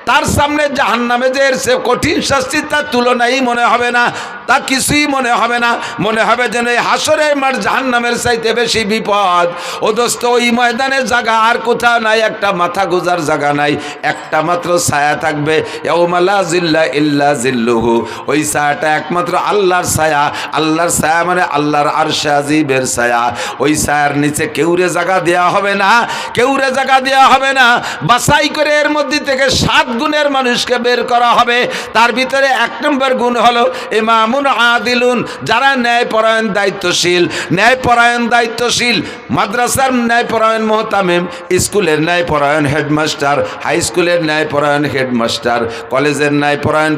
তার সামনে জাহান্নামে যে এর সে কঠিন শাস্তি তার তুলনাই মনে হবে না, তা কিছুই মনে হবে না। মনে হবে যেন এই হাসরের মাঠ জাহান্নামের চাইতে বেশি বিপদ। ও দোস্ত, ওই ময়দানের জায়গা আর কোথাও নাই, একটা মাথা গোজার জায়গা নাই, একটা মাত্র ছায়া থাকবে। ইয়াউমা লা জিল্লা ইল্লা জিল্লুহু, ওই ছায়াটা একমাত্র আল্লাহর ছায়া। আল্লাহর ছায়া মানে আল্লাহর আরশে আজিমের ছায়া। ওই ছায়ার নিচে কেউরে জায়গা দেওয়া হবে না, কেউরে জায়গা দেওয়া হবে না। বাছাই করে এর মধ্যে থেকে 7 গুণের মানুষকে বের করা হবে। তার ভিতরে 1 নম্বর গুণ হলো ইমামুন আদিলুন, যারা ন্যায়পরায়ণ দায়িত্বশীল। ন্যায়পরায়ণ দায়িত্বশীল, মাদ্রাসার ন্যায়পরায়ণ মুহতামিম, স্কুলের ন্যায়পরায়ণ হেডমাস্টার, হাই স্কুলের ন্যায়পরায়ণ হেডমাস্টার, কলেজের ন্যায়পরায়ণ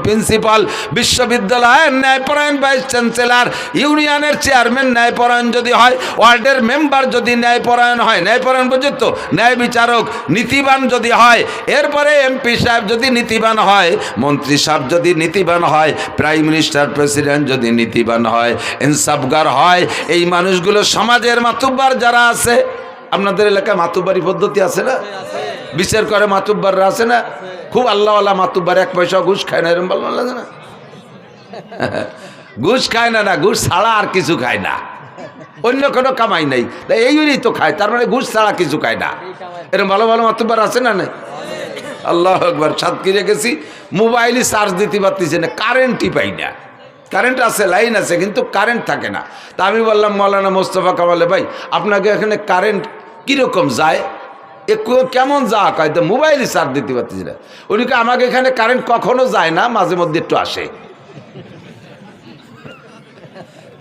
প্রিন্সিপাল, বিশ্ববিদ্যালয়ের ন্যায়পরায়ণ ভাইস চ্যান্সেলর, ইউনিয়নের চেয়ারম্যান ন্যায়পরায়ণ যদি হয়, ওয়ার্ডের মেম্বার যদি ন্যায়পরায়ণ হয়, ন্যায়পরায়ণ বুঝতো, ন্যায় বিচারক নীতিবান যদি হয়, এরপরে এমপি সাহেব যদি নীতিবান হয়, মন্ত্রী সাহেব যদি নীতিবান হয়, প্রাইম মিনিস্টার প্রেসিডেন্ট যদি নীতিবান হয়, ইনসাফগার হয়, এই মানুষগুলো সমাজের মাতুব্বার যারা আছে। আপনাদের এলাকায় মাতুব্বারি পদ্ধতি আছে না? বিচার করে মাতুব্বাররা আছে না? খুব আল্লাহওয়ালা মাতুব্বার, 1 পয়সা ঘুষ খায় না, এরকম ভালো লাগে না? ঘুষ খায় না, না ঘুষ ছাড়া আর কিছু খায় না, অন্য কোনো কামাই নাই, এইগুলি তো খায়, তার মানে ঘুষ ছাড়া কিছু খায় না। এরকম ভালো ভালো মাতুব্বার আছে না? নাই? আল্লাহ আকবার। সাতক্ষীরা গেছি, মোবাইলে চার্জ দিতে পারতেছে না, কারেন্টই পাই না। কারেন্ট আছে, লাইন আছে, কিন্তু কারেন্ট থাকে না। তা আমি বললাম মৌলানা মোস্তফা কামালে ভাই, আপনাকে এখানে কারেন্ট কীরকম যায়, কেমন যা কয়? তো মোবাইলে চার্জ দিতে পারতেছি না। উনি আমাকে এখানে কারেন্ট কখনো যায় না, মাঝে মধ্যে একটু আসে।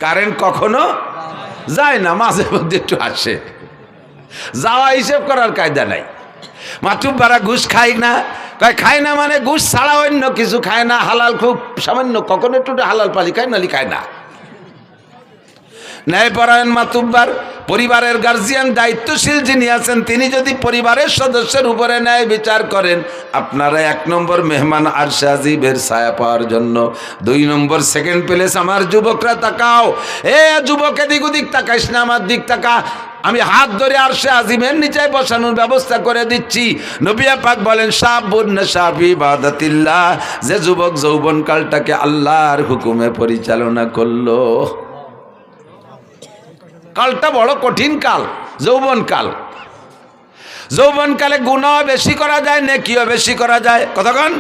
কারেন্ট কখনো যায় না, মাঝে মধ্যে একটু আসে, যাওয়া হিসেব করার কায়দা নাই। মাতুব্বারা ঘুষ খাই না, খায় না মানে ঘুষ ছাড়া অন্য কিছু খায় না, হালাল খুব সামান্য, কখনো একটু হালাল পালি খায়, নালি খায় না। ন্যায়পরায়ণ মাতুব্বার, পরিবারের গার্জিয়ান, দায়িত্বশীল যিনি আছেন, তিনি যদি পরিবারের সদস্যের উপরে ন্যায় বিচার করেন, আপনারা 1 নম্বর মেহমান আরশে আজিমের ছায়া পাওয়ার জন্য। 2 নম্বর সেকেন্ড প্লেস। আমার যুবকরা তাকাও, এ যুবক এদিক ওদিক তাকাইস না, আমার দিক তাকা। আমি হাত ধরে আরশে আজিমের নিচে বসানোর ব্যবস্থা করে দিচ্ছি। নবী পাক বলেন, শাবুন নাশা ফি ইবাদাতিল্লাহ, যে যুবক যৌবনকালটাকে আল্লাহর হুকুমে পরিচালনা করলো। কালটা বড় কঠিন কাল, যৌবনকাল। যৌবনকালে গুনাহ বেশি করা যায়, নেকিও বেশি করা যায়। কতক্ষণ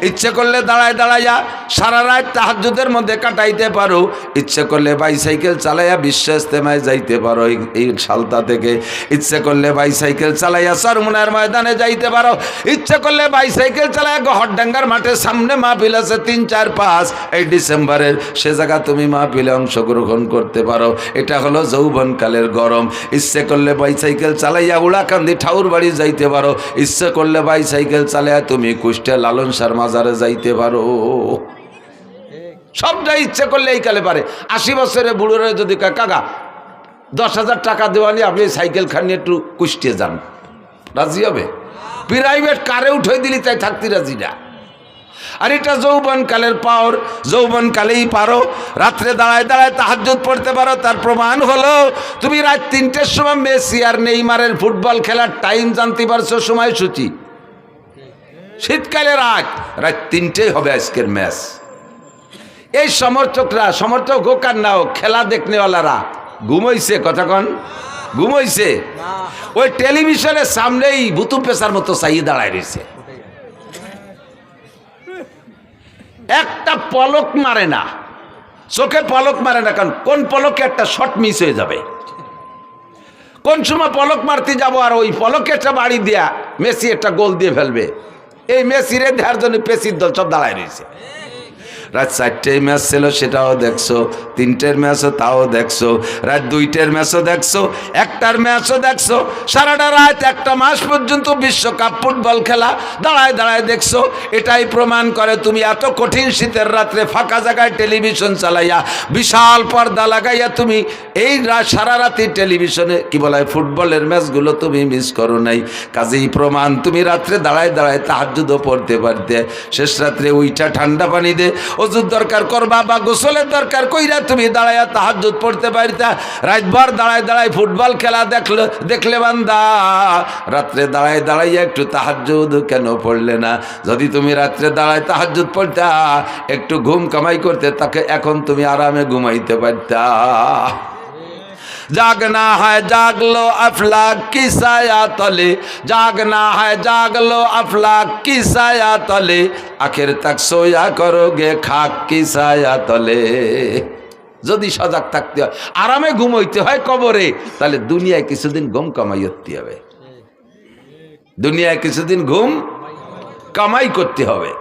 ইচ্ছে করলে দাঁড়ায় দাঁড়াইয়া সারা রাত তাহাজ্জুদের মধ্যে কাটাইতে পারো, ইচ্ছে করলে বাইসাইকেল চালাইয়া বিশ্ব ইজতেমায় যাইতে পারো এই সালতা থেকে, ইচ্ছে করলে বাইসাইকেল চালাইয়া চরমুনার ময়দানে যাইতে পারো, ইচ্ছে করলে বাইসাইকেল চালাইয়া গহরডাঙ্গার মাঠের সামনে মাহফিল আছে 3, 4, 5 এই ডিসেম্বরের, সে জায়গা তুমি মাহফিলে অংশগ্রহণ করতে পারো। এটা হলো যৌবনকালের গরম। ইচ্ছে করলে বাইসাইকেল চালাইয়া উড়াকান্দি ঠাউর বাড়ি যাইতে পারো, ইচ্ছে করলে বাইসাইকেল চালাইয়া তুমি কুষ্টিয়া লালন শাহর মাজারে যাইতে পারো। সবটা ইচ্ছে করলে এই কালে পারে। 80 বছরের বুড়োরা যদি কাকা 10,000 টাকা দেওয়া নিয়ে আপনি সাইকেল খান নিয়ে একটু কুষ্টিয়ে যান, রাজি হবে? প্রাইভেট কারে উঠে দিলি তাই থাকতে রাজি না। আর এটা যৌবনকালের পাওয়ার, যৌবনকালেই পারো। রাত্রে দাঁড়ায় দাঁড়ায় তাহাজ্জুদ পড়তে পারো। তার প্রমাণ হলো তুমি রাত 3টের সময় মেসি আর নেইমারের ফুটবল খেলার টাইম জানতে পারছো, সময়সূচি। শীতকালে রাত 3টেই হবে আজকের ম্যাচ। এই সমর্থকরা, সমর্থক হোক আর না হোক, খেলা দেখনেওয়ালারা ঘুমাইছে। কতক্ষণ ঘুমাইছে? ওই টেলিভিশনের সামনেই ভুতু পেশার মতো চাইয়ে দাঁড়ায় রয়েছে, একটা পলক মারে না, চোখে পলক মারে না। কারণ কোন পলকে একটা শট মিস হয়ে যাবে, কোন সময় পলক মারতে যাবো আর ওই পলকে একটা বাড়ি দেয়া মেসি একটা গোল দিয়ে ফেলবে। এই মেসিরে দেওয়ার জন্য পেসির দল সব দাঁড়ায় রয়েছে। রাত 4টের ম্যাচ ছিল, সেটাও দেখছো। 3টের ম্যাচও তাও দেখছো। রাত 2টের ম্যাচও দেখছো, 1টার ম্যাচও দেখছো। সারাটা রাত 1টা মাস পর্যন্ত বিশ্বকাপ ফুটবল খেলা দাঁড়ায় দাঁড়ায় দেখছো। এটাই প্রমাণ করে তুমি এত কঠিন শীতের রাত্রে ফাঁকা জায়গায় টেলিভিশন চালাইয়া বিশাল পর্দা লাগাইয়া তুমি এই সারা রাতি টেলিভিশনে কি বলা হয় ফুটবলের ম্যাচগুলো তুমি মিস করো নাই। কাজেই প্রমাণ তুমি রাত্রে দাঁড়ায় দাঁড়ায় তাহাজ্জুদও পড়তে পারতে। শেষ রাত্রে উইঠা ঠান্ডা পানি দে ওযুর দরকার করবা বা গোসলের দরকার কইরা তুমি দাঁড়াইয়া তাহাজ্জুদ পড়তে পারতা। রাতভর দাঁড়ায় দাঁড়ায় ফুটবল খেলা দেখলে বান্দা, রাত্রে দাঁড়ায় দাঁড়াইয়া একটু তাহাজ্জুদ কেন পড়লে না? যদি তুমি রাত্রে দাঁড়ায় তাহাজ্জুদ পড়তা, একটু ঘুম কামাই করতে, তাকে এখন তুমি আরামে ঘুমাইতে পারতা। जागना है जाग लो अफलाक की साया तले, जागना है जाग लो अफलाक की साया तले, आखिर तक सोया करोगे खाक की साया तले। যদি সজাগ থাকতে হয়, আরামে ঘুমাইতে হয় কবরে, তাহলে দুনিয়ায় কিছুদিন ঘুম কামাই করতে হবে। দুনিয়ায় কিছুদিন ঘুম কামাই করতে হবে।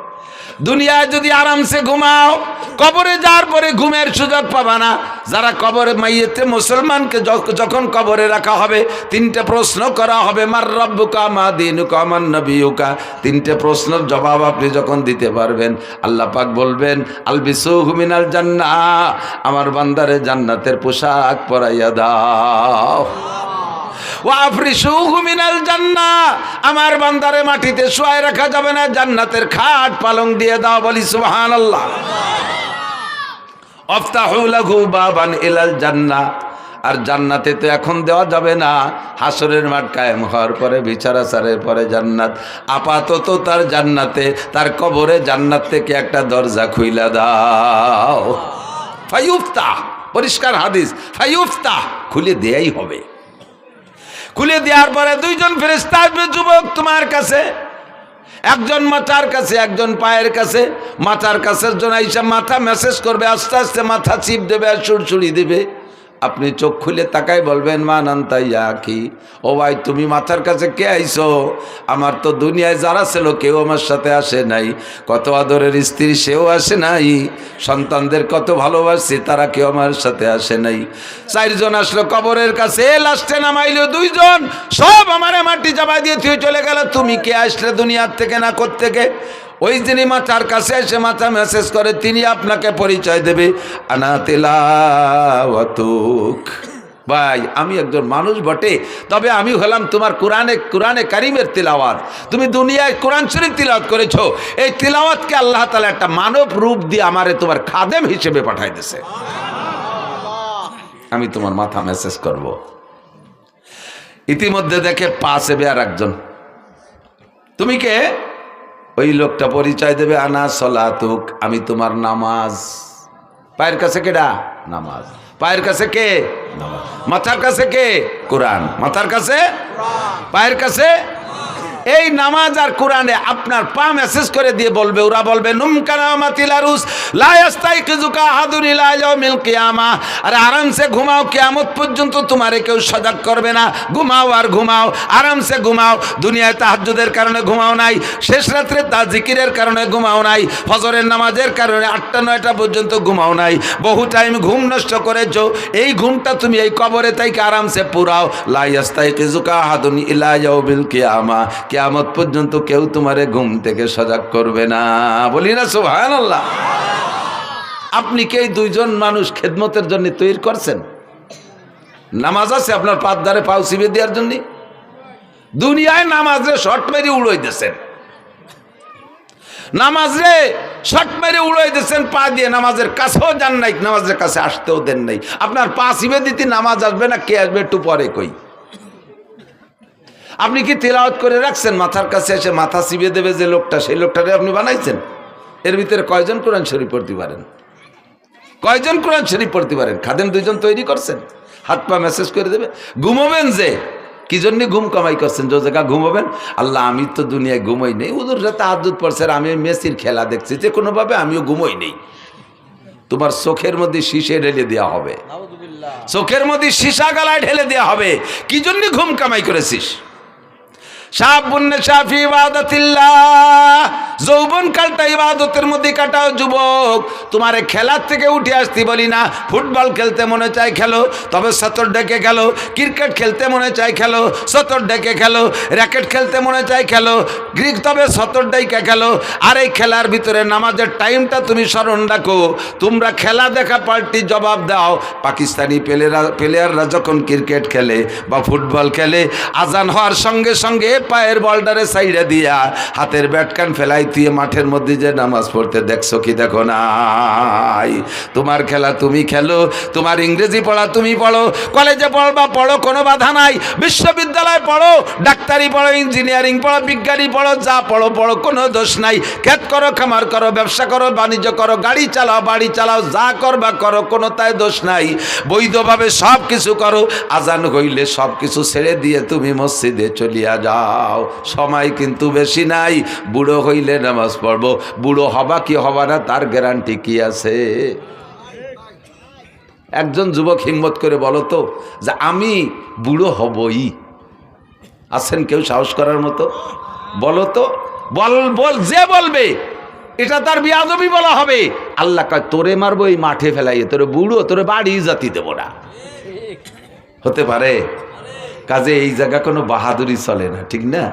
দুনিয়ায় যদি আরামসে ঘুমাও, কবরে যাওয়ার পরে ঘুমের সুযোগ পাবা না। যারা কবরে মাইয়েতে মুসলমানকে যখন কবরে রাখা হবে, 3টে প্রশ্ন করা হবে, মার রব্বুকা মা দীনুকা মান নবিয়ুকা। 3টে প্রশ্নের জবাব আপনি যখন দিতে পারবেন, আল্লাহ পাক বলবেন আলবিসুহু মিনাল জান্নাহ, আমার বান্দারে জান্নাতের পোশাক পরাইয়া দাও। ওয়াফরিশুহু মিনাল জান্নাহ, আমার বান্দারে মাটিতে শুয়ায় রাখা যাবে না, জান্নাতের খাট পালং দিয়ে দাও। বলি সুবহানাল্লাহ। আফতাহু লাহু বাবান ইলাল জান্নাহ, আর জান্নাতে তো এখন দেওয়া যাবে না, হাসরের মাঠ কায়েম হওয়ার পরে, বিচারাচারের পরে জান্নাত। আপাতত তার জান্নাতে, তার কবরে জান্নাত থেকে একটা দরজা খুইলা দাও। ফায়ুফতাহ, পরিষ্কার হাদিস, ফায়ুফতাহ, খুলে দেয়াই হবে। খুলে দেওয়ার পরে 2জন ফেরেশতা আসবে যুবক তোমার কাছে, একজন মাথার কাছে, একজন পায়ের কাছে। মাথার কাছের জন আইসা মাথা মেসেজ করবে, আস্তে আস্তে মাথা চিপ দেবে আর সুড়সুড়ি দেবে। আপনি চোখ খুলে তাকাই বলবেন মা নান্তাইয়া কি, ও ভাই তুমি মাথার কাছে কে আইছো? আমার তো দুনিয়ায় যারা ছিল কেউ আমার সাথে আসে নাই, কত আদরের স্ত্রী সেও আসে নাই, সন্তানদের কত ভালোবাসি তারা কেউ আমার সাথে আসে নাই। 4 জন আসলো কবরের কাছে, লাস্টে নামাইলো 2 জন, সব আমারে মাটি চাপা দিয়ে তুই চলে গেল। তুমি কে আসলে দুনিয়ার থেকে না কোত্থেকে? ওই যিনি মাথার কাছে এসে মাথা মেসেজ করে তিনি আপনাকে পরিচয় দেবে, আনা তিলাওয়াতুক। ভাই আমি একজন মানুষ বটে, তবে আমি হলাম তোমার কোরআনে কারিমের তিলাওয়াত। তুমি দুনিয়ায় কোরআন শরীফ তিলাওয়াত করেছো, এই তিলাওয়াতকে আল্লাহ তাআলা একটা মানব রূপ দিয়ে আমারে তোমার খাদেম হিসেবে পাঠাই দিয়েছে। আমি তোমার মাথা মেসেজ করব। ইতিমধ্যে দেখে পাশে আর একজন, তুমি কে? ওই লোকটা পরিচয় দেবে, আনা সলাতুক, আমি তোমার নামাজ। পায়ের কাছে কেডা? নামাজ। পায়ের কাছে কে? নামাজ। মাথার কাছে কে? কোরআন। মাথার কাছে? পায়ের কাছে? এই নামাজ আর কোরআনে আপনার পা মেসেজ করে দিয়ে বলবে, ওরা বলবে নুমকানামাতিলারুস লা ইয়াস্তাইকিজুকা আহাদুন ইলা ইয়াউমিল কিয়ামা। আরে আরামসে ঘুমাও, কিয়ামত পর্যন্ত তোমারে কেউ সজাগ করবে না। ঘুমাও আর ঘুমাও, আরামসে ঘুমাও। দুনিয়ায় তাহাজ্জুদের কারণে ঘুমাও নাই, শেষ রাত্রে জিকিরের কারণে ঘুমাও নাই, ফজরের নামাজের কারণে 8টা-9টা পর্যন্ত ঘুমাও নাই, বহু টাইম ঘুম নষ্ট করেছো। এই ঘুমটা তুমি এই কবরে তাইকে আরামসে পুরাও। লা ইয়াস্তাইকিজুকা আহাদুন ইলা ইয়াউমিল কিয়ামা, কিয়ামত পর্যন্ত কেউ তোমারে ঘুম থেকে সজাগ করবে না। বলি না সুবহানাল্লাহ। আপনি কি এই 2 জন মানুষ খেদমতের জন্য তৈরি করছেন? নামাজ আছে আপনার পাঁচ ধারে পাও চিবে দেওয়ার জন্য? দুনিয়ায় নামাজে শর্ট মেরে উড়াই দিয়েছেন, নামাজে শর্ট মেরে উড়াই দিয়েছেন পা দিয়ে, নামাজের কাছেও যান নাই, নামাজের কাছে আসতেও দেন নাই। আপনার পা চিবে দিতে নামাজ আসবে না, কে আসবে একটু পরে কই। আপনি কি তিলাওয়াত করে রাখছেন? মাথার কাছে এসে মাথা চিবিয়ে দেবে যে লোকটা, সেই লোকটারে আপনি বানাইছেন? এর ভিতরে কয়জন কোরআন শরীফ পড়তে পারেন? কয়জন কোরআন শরীফ পড়তে পারেন? খাদেম 2 জন তৈরি করছেন, হাত পা মেসেজ করে দেবে। ঘুমাবেন যে কি জন্য ঘুম কামাই করছেন? যে জায়গা ঘুমাবেন, আল্লাহ আমি তো দুনিয়ায় ঘুমাই নেই, ওদের সাথে তাহাজ্জুদ পড়ছে, আমি মেসির খেলা দেখছি, যে কোনোভাবে আমিও ঘুমাই নেই। তোমার চোখের মধ্যে শীশে ঢেলে দেওয়া হবে, চোখের মধ্যে সীসা গালায় ঢেলে দেওয়া হবে। কি জন্য ঘুম কামাই করেছিস? যৌবন কালটা ইবাদতের মধ্যে কাটাও যুবক। তোমারে খেলার থেকে উঠে আসতে বলি না। ফুটবল খেলতে মনে চাই খেলো, তবে সতর ডেকে খেলো। ক্রিকেট খেলতে মনে চাই খেলো, সতর ডেকে খেলো। র্যাকেট খেলতে মনে চাই খেলো, তবে সতর ডেকে খেলো। আর এই খেলার ভিতরে নামাজের টাইমটা তুমি স্মরণ রাখো। তোমরা খেলা দেখা পাল্টি জবাব দাও। পাকিস্তানি প্লেয়াররা যখন ক্রিকেট খেলে বা ফুটবল খেলে, আজান হওয়ার সঙ্গে সঙ্গে পায়ের বলটারে সাইডে দিয়া হাতের ব্যাটকান ফেলাই দিয়ে মাঠের মধ্যে যে নামাজ পড়তে দেখছো কি? দেখো নাই। তোমার খেলা তুমি খেলো, তোমার ইংরেজি পড়া তুমি পড়ো, কলেজে পড়বা পড়ো, কোনো বাধা নাই। বিশ্ববিদ্যালয়ে পড়ো, ডাক্তারি পড়ো, ইঞ্জিনিয়ারিং পড়ো, বিজ্ঞানী পড়ো, যা পড়ো পড়ো, কোনো দোষ নাই। ক্ষেত করো, খামার করো, ব্যবসা করো, বাণিজ্য করো, গাড়ি চালাও, বাড়ি চালাও, যা করবা করো, কোনো তাই দোষ নাই। বৈধভাবে সব কিছু করো। আজান হইলে সব কিছু ছেড়ে দিয়ে তুমি মসজিদে চলিয়া যাও। সময় কিন্তু বেশি নাই, বুড়ো হইলে নামাজ পড়বো। বুড়ো হবা কি হবা না তার গ্যারান্টি কি আছে? একজন যুবক হিম্মত করে বলো তো যে আমি বুড়ো হবই। আছেন কেউ সাহস করার মতো? বলো তো, বল যে বলবে এটা তার বিয়াদবি বলা হবে। আল্লাহ কয় তোরে মারবো এই মাঠে ফেলাইয়ে, তোরে বুড়ো, তোরে বাড়ি জাতি দেবো না। হতে পারে? কাজে এই জায়গা কোনো বাহাদুরি চলে না, ঠিক না?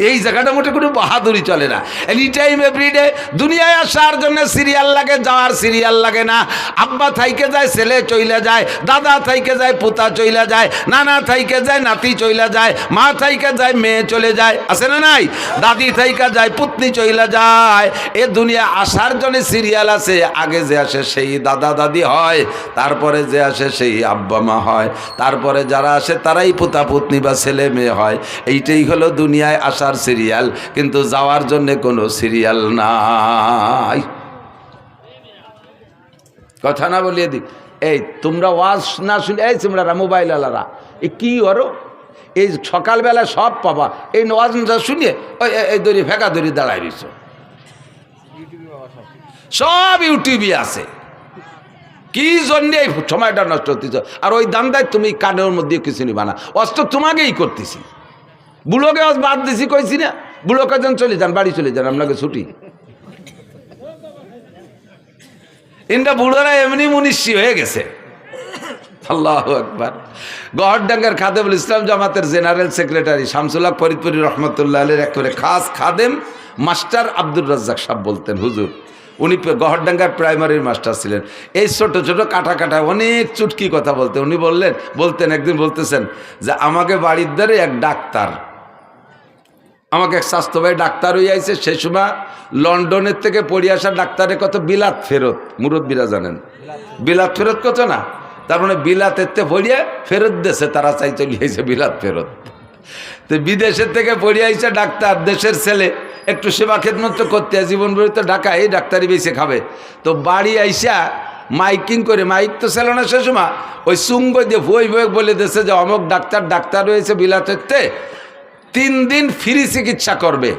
এই জায়গাটা মোটে কোনো বাহাদুরি চলে না। এনি টাইম এভরিডে দুনিয়ায় আসার জন্য সিরিয়াল লাগে, যাওয়ার সিরিয়াল লাগে না। আব্বা থাইকে যায়, ছেলে চইলা যায়, দাদা থাইকে যায়, পুতা চইলা যায়, নানা থাইকে যায়, নাতি চইলা যায়, মা থাইকে যায়, মেয়ে চলে যায়, আছে না নাই? দাদি থাইকে যায়, পুতনি চইলা যায়। এ দুনিয়া আসার জন্য সিরিয়াল আছে। আগে যে আসে সেই দাদা দাদি হয়, তারপরে যে আসে সেই আব্বা মা হয়, তারপরে যারা আসে তারাই পুতা পুতনি বা ছেলে মেয়ে হয়। এইটাই হলো দুনিয়ায় আসার সিরিয়াল, কিন্তু যাওয়ার জন্য কোনো সিরিয়াল নাই। কথা না বলিয়ে দিই, এই তোমরা ওয়াজ না শুনে, এই তোমরা মোবাইল আলারা এই কি করো? এই সকালবেলা সব পাবা, এই ওয়াজ না শুনিয়ে ওই এই দড়ি ফেঁকা দড়ি দাঁড়ায় রয়েছ। সব ইউটিউবে আছে, কি জন্য এই সময়টা নষ্ট হতেছ? আর ওই দান্দায় তুমি কানের মধ্যে কিছু নিবা না, অস্ত্র তোমাকেই করতেছি। বুড়োকে আজ বাদ দিছি কইছি না, বুড়োকে যেন চলে যান, বাড়ি চলে যান, আপনাকে ছুটি। ইন্ডা বুড়োরা এমনি মুনিশি হয়ে গেছে। আল্লাহু আকবার। গহরডাঙ্গার খাদেমুল ইসলাম জামাতের জেনারেল সেক্রেটারি শামসুল হক ফরিদপুরি রহমতুল্লাহ আলাইহির একেবারে খাস খাদেম মাস্টার আব্দুর রাজ্জাক সাহেব বলতেন, হুজুর উনি গহরডাঙ্গার প্রাইমারির মাস্টার ছিলেন। এই ছোট ছোট কাটা কাটা অনেক চুটকি কথা বলতেন। উনি বলতেন একদিন বলতেছেন যে আমাকে বাড়ির দ্বারে এক ডাক্তার, আমাকে এক স্বাস্থ্য ভাই ডাক্তার হয়ে আইছে। সেই সময় লন্ডনের থেকে পড়ে আসা ডাক্তারের কত বিলাত ফেরত, মুরব্বীরা জানেন বিলাত ফেরত কত না, তার মানে বিলাতের থেকে পড়িয়ে ফেরত দেশে তারা চাই চলে আইছে বিলাত ফেরত। তো বিদেশের থেকে পড়ে আইছে ডাক্তার, দেশের ছেলে, একটু সেবা খেদমত করতে জীবন তো ঢাকায় এই ডাক্তারি বেঁচে খাবে। তো বাড়ি আইসা মাইকিং করে, মাইক তো ছিল না সে সময়, ওই সুঙ্গ দিয়ে বই বই বলে দেশে যে অমুক ডাক্তার রয়েছে বিলাতের, 3 দিন ফ্রি চিকিৎসা করবে,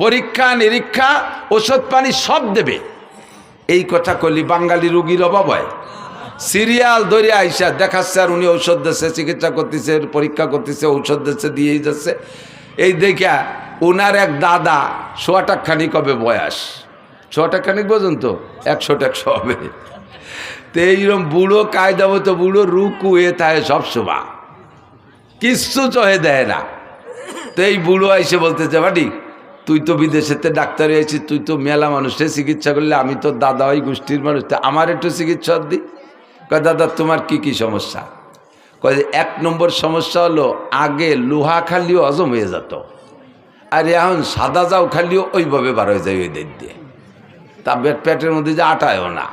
পরীক্ষা নিরীক্ষা ওষুধ পানি সব দেবে। এই কথা কলি বাঙালি রুগীর অভাব হয়। সিরিয়াল ধরে আইসা দেখাচ্ছে আর উনি ঔষধ দিচ্ছে, চিকিৎসা করতেছে, পরীক্ষা করতেছে, ঔষধ দিচ্ছে, দিয়েই যাচ্ছে। এই দেখা ওনার এক দাদা 100 টাকা খানিক হবে বয়স, 100 টাকা খানিক পর্যন্ত 100 টাকা হবে। তো এইরকম বুড়ো কায়দা মতো বুড়ো রুকু এ থাকে সবসময়, কিচ্ছু চহে দেয় না। তো এই বুড়ো আইসে বলতেছে, বাড়ি তুই তো বিদেশেতে ডাক্তার হয়েছিস, তুই তো মেলা মানুষের চিকিৎসা করলে, আমি তো দাদা ওই গোষ্ঠীর মানুষ, তো আমার একটু চিকিৎসা দিই। কয় দাদা তোমার কি কি সমস্যা? কয় 1 নম্বর সমস্যা হলো আগে লোহা খালিও হজম হয়ে যেত, আর এখন সাদা যাও খালিও ওইভাবে বার হয়ে যায় ওই দিক দিয়ে, তা পেটের মধ্যে যে আটায়ও না,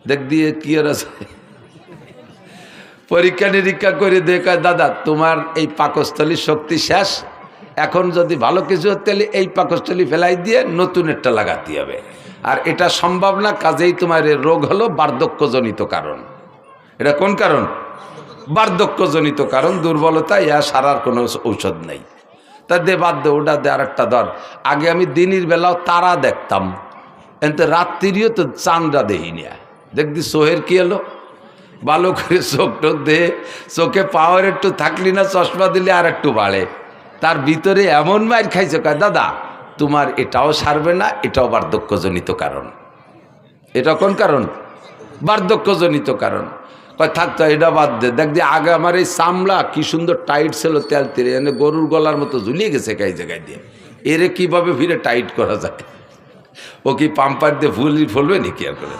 দেখ দিয়ে কি আর আছে। পরীক্ষা নিরীক্ষা করে দেখা, দাদা তোমার এই পাকস্থলীর শক্তি শেষ, এখন যদি ভালো কিছু হতে এই পাকস্থলী ফেলাই দিয়ে নতুন একটা লাগাতে হবে, আর এটা সম্ভব না, কাজেই তোমার এই রোগ হলো বার্ধক্যজনিত কারণ। এটা কোন কারণ? বার্ধক্যজনিত কারণ, দুর্বলতা, ইয়া সারার কোনো ঔষধ নেই। তা দে বাদ দে, ওটা দে, আর একটা ধর। আগে আমি দিনের বেলাও তারা দেখতাম, এতে রাত্রিও তো চাঁদরা দেখিনি। দেখদি সোহের কি এলো, ভালো করে চোখ টোক দে, চোখে পাওয়ার একটু থাকলি না, চশমা দিলে আর একটু বাড়ে। তার ভিতরে এমন মাইর খাইছে, কয় দাদা তোমার এটাও সারবে না, এটাও বার্ধক্যজনিত কারণ। এটা কোন কারণ? বার্ধক্যজনিত কারণ। কয় থাকতো এটা বাদ দে, দেখ দিয়ে আগে আমার এই চামড়া কি সুন্দর টাইট ছিল, তেল তেলে এনে গরুর গলার মতো ঝুলিয়ে গেছে কাই জায়গায় দিয়ে, এরে কিভাবে ফিরে টাইট করা যায়? ও কি পাম্পার দিয়ে ফুলবে নাকি? আর করে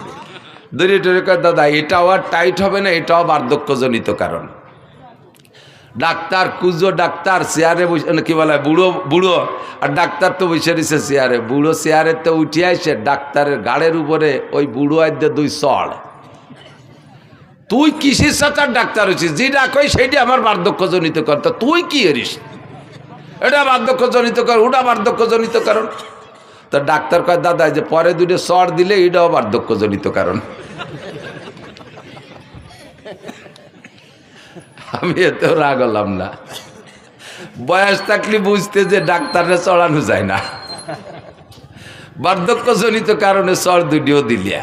দড়িয়ে টড়িয়ে কয় দাদা এটাও আর টাইট হবে না, এটাও বার্ধক্যজনিত কারণ। ডাক্তার কুজো ডাক্তার চেয়ারে বসে, কি বলে বুড়ো, আর ডাক্তার তো বসে রয়েছে চেয়ারে। বুড়ো চেয়ারে তো উঠে আসে, ডাক্তারের গাড়ের উপরে ওই বুড়ো আইতে 2 চড়। তুই কিসের সাথে ডাক্তার হয়েছিস? যেটা কই সেইটা আমার বার্ধক্যজনিত কারণ। তা তুই কি এরিস? এটা বার্ধক্যজনিত কারণ, ওটা বার্ধক্যজনিত কারণ। তো ডাক্তার কয় দাদা যে পরে 2 চড় দিলে এটাও বার্ধক্যজনিত কারণ। আমি এতেও রাগ হলাম না, বয়স থাকলে বুঝতে যে ডাক্তারে চড়ানো যায় না, বার্ধক্যজনিত কারণে চড় 2টিও দিলিয়া।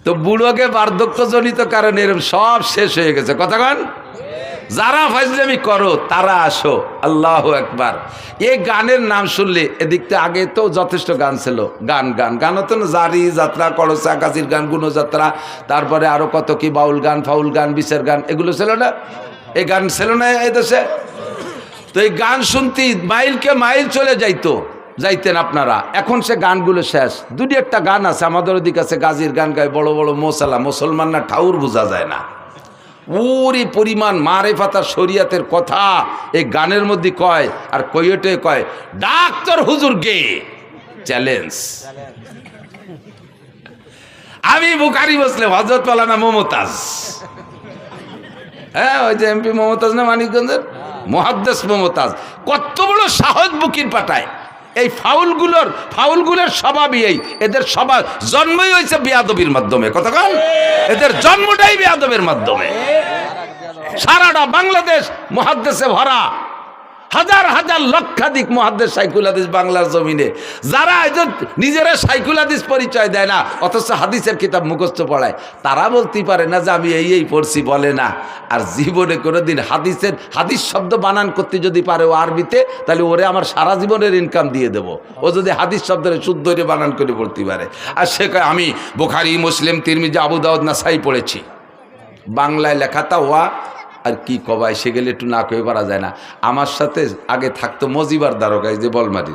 তো বুড়োকে বার্ধক্যজনিত কারণে এরকম সব শেষ হয়ে গেছে। কথা কন, যারা ফাজলামি করো তারা আসো। আল্লাহু আকবার। এই গানের নাম শুনলে, এদিকটা আগে তো যথেষ্ট গান ছিল, গান হতো না, জারি যাত্রা, করসা কাজির গান, গুণযাত্রা, তারপরে আরো কত কি বাউল গান, ফাউল গান, বিচার গান, এগুলো ছিল না? এই গান ছিল না এই দেশে? তো এই গান শুনতে মাইলকে মাইল চলে যাইতেন আপনারা। এখন সে গানগুলো শেষ। 2-1টা গান আছে আমাদের ওদিকে আছে, গাজির গান গায় বড় বড় মোসালা, মুসলমান না ঠাউর বোঝা যায় না। ওরে পরিমাণ মারেফাত শরিয়াতের কথা এই গানের মধ্যে কয়, আর কইটে কয় ডাক্তার হুজুর গে চ্যালেঞ্জ। আমি বুখারি বসলে হযরত মাওলানা মমতাজ, হ্যাঁ ওই যে এমপি মমতাজ না মানিকগঞ্জের, মুহাদ্দিস মমতাজ, কত বড় সাহস বুকির পাঠায়। এই ফাউলগুলোর স্বভাবই এই, এদের স্বভাব জন্মই হয়েছে বেয়াদবির মাধ্যমে। কথা কন, এদের জন্মটাই বেয়াদবের মাধ্যমে। সারাটা বাংলাদেশ মুহাদ্দিসে ভরা, হাজার হাজার লক্ষাধিক মুহাদ্দিস শাইখুল হাদিস বাংলার জমিনে, যারা একজন নিজেরা শাইখুল হাদিস পরিচয় দেয় না অথচ হাদিসের কিতাব মুখস্থ পড়ায়, তারা বলতেই পারে না যে আমি এই পড়ছি, বলে না। আর জীবনে কোনোদিন হাদিস শব্দ বানান করতে যদি পারে ও আরবিতে, তাহলে ওরে আমার সারা জীবনের ইনকাম দিয়ে দেবো। ও যদি হাদিস শব্দের শুদ্ধ করে বানান করে পড়তে পারে। আর সে কয় আমি বুখারী, মুসলিম, তিরমিজি, আবু দাউদ, নাসাই পড়েছি। বাংলায় লেখাটা ওয়া আর কি কবাই, সে গেলে একটু না কয়ে পারা যায় না। আমার সাথে আগে থাকতো মজিবার দারোগায়, যে বলমারি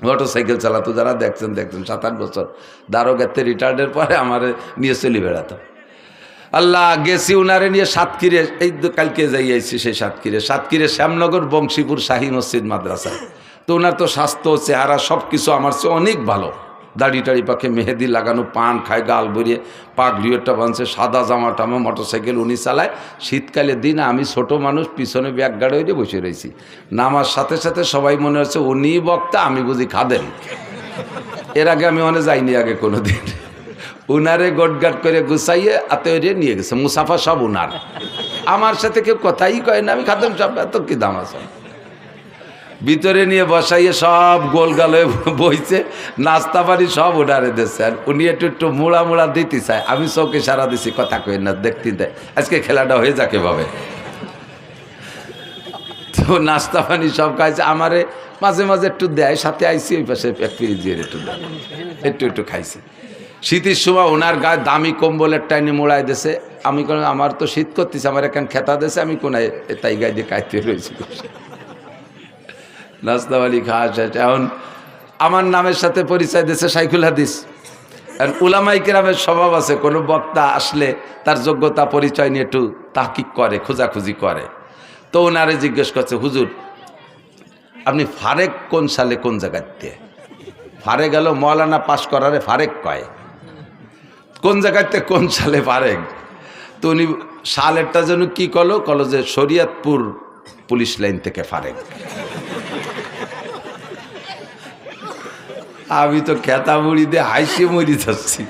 মোটর সাইকেল চালাতো, যারা দেখছেন 7-8 বছর দারোগাতে রিটায়ার্ডের পরে আমার নিয়ে চলে বেড়াতো। আল্লাহ গেছি উনারে নিয়ে সাতক্ষীরে, এই কালকে যাই আইছি সেই সাতক্ষীরে শ্যামনগর বংশীপুর শাহী মসজিদ মাদ্রাসায়। তো ওনার তো স্বাস্থ্য, চেহারা সব কিছু আমার চেয়ে অনেক ভালো। দাড়ি টাড়ি পাখে মেহেদি লাগানো, পান খায়, গাল ভরিয়ে, পাগড়িওটা বাঁধছে, সাদা জামা টামা, মোটরসাইকেল উনি চালায়। শীতকালের দিন আমি ছোট মানুষ, পিছনে ব্যাগ গাড়ি হয়ে বসে রয়েছি। নামার সাথে সাথে সবাই মনে হচ্ছে উনি বক্তা, আমি বুঝি খাদেন। এর আগে আমি অনেক যাইনি আগে কোনো দিন। উনারে গোটগাট করে গুছাইয়ে আত্মীয় নিয়ে গেছে, মুসাফা সব উনার। আমার সাথে কেউ কথাই কয় না, আমি খাদেম সব, এত কি দাম আছে। ভিতরে নিয়ে বসাইয়ে সব গোলগালে বইছে, নাস্তা পানি সব উনারে দিচ্ছে। আর উনি একটু মুড়া দিতে চায়, আমি চৌকে সারা দিছি, কথা কই না, দেখতে দেয় আজকে খেলাটা হয়ে যাকে ভাবে। তো নাস্তা পানি সব খাইছে, আমারে মাঝে মাঝে একটু দেয়, সাথে আইসি ওই পাশে এক পিরিচ দিয়ে একটু দেয়, একটু খাইছি। শীতের সময় ওনার গায়ে দামি কম্বলের টাইনে মোড়াই দিয়েছে। আমি কোন, আমার তো শীত করতেছে, আমার এখানে খেতা দিয়েছে, আমি কোনায় তাই গায়ে দিয়ে কাইতে রয়েছি। নাস্তাওয়ালি খাওয়া শেষ। এখন আমার নামের সাথে পরিচয় দিয়েছে শাইখুল হাদিস। আর উলামায়ে কেরামের স্বভাব আছে, কোনো বক্তা আসলে তার যোগ্যতা পরিচয় নিয়ে একটু তাহকিক করে, খোঁজাখুঁজি করে। তো ওনারে জিজ্ঞেস করছে, হুজুর আপনি ফারেক কোন সালে কোন জায়গাতে? ফারেক গেল মৌলানা পাশ করারে ফারেক কয়, কোন জায়গাতে কোন সালে ফারেক? তো উনি সালেরটা যেন কি কলো যে শরীয়তপুর পুলিশ লাইন থেকে ফারেক। আমি তো খেতা মুড়ি দিয়ে হাসি মরি যাচ্ছি,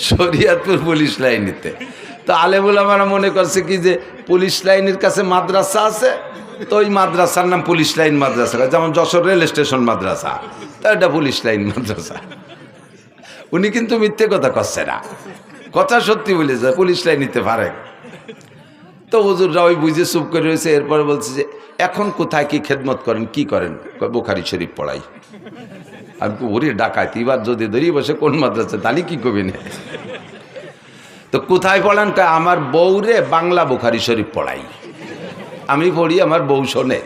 শরীয়তপুর পুলিশ লাইনেতে। তো আলেমুল আমরা মনে করছে কি যে পুলিশ লাইনের কাছে মাদ্রাসা আছে, তো ওই মাদ্রাসার নাম পুলিশ লাইন মাদ্রাসা, যেমন যশোর রেল স্টেশন মাদ্রাসা, তো এটা পুলিশ লাইন মাদ্রাসা। উনি কিন্তু মিথ্যে কথা করছে না, কথা সত্যি বলেছে, পুলিশ লাইন নিতে পারে। তো হুজুররা ওই বুঝে চুপ করে রয়েছে। এরপরে বলছে যে এখন কোথায় কি খেদমত করেন, কি করেন? বুখারী শরীফ পড়াই। আমি ওরে ডাকাইত, এবার যদি ধরি বসে কোন মাদ্রাসা, তাহলে কি কবি না। তো কোথায় পড়ান? আমার বউরে বাংলা বুখারী শরীফ পড়াই, আমি পড়ি, আমার বউ শোনে।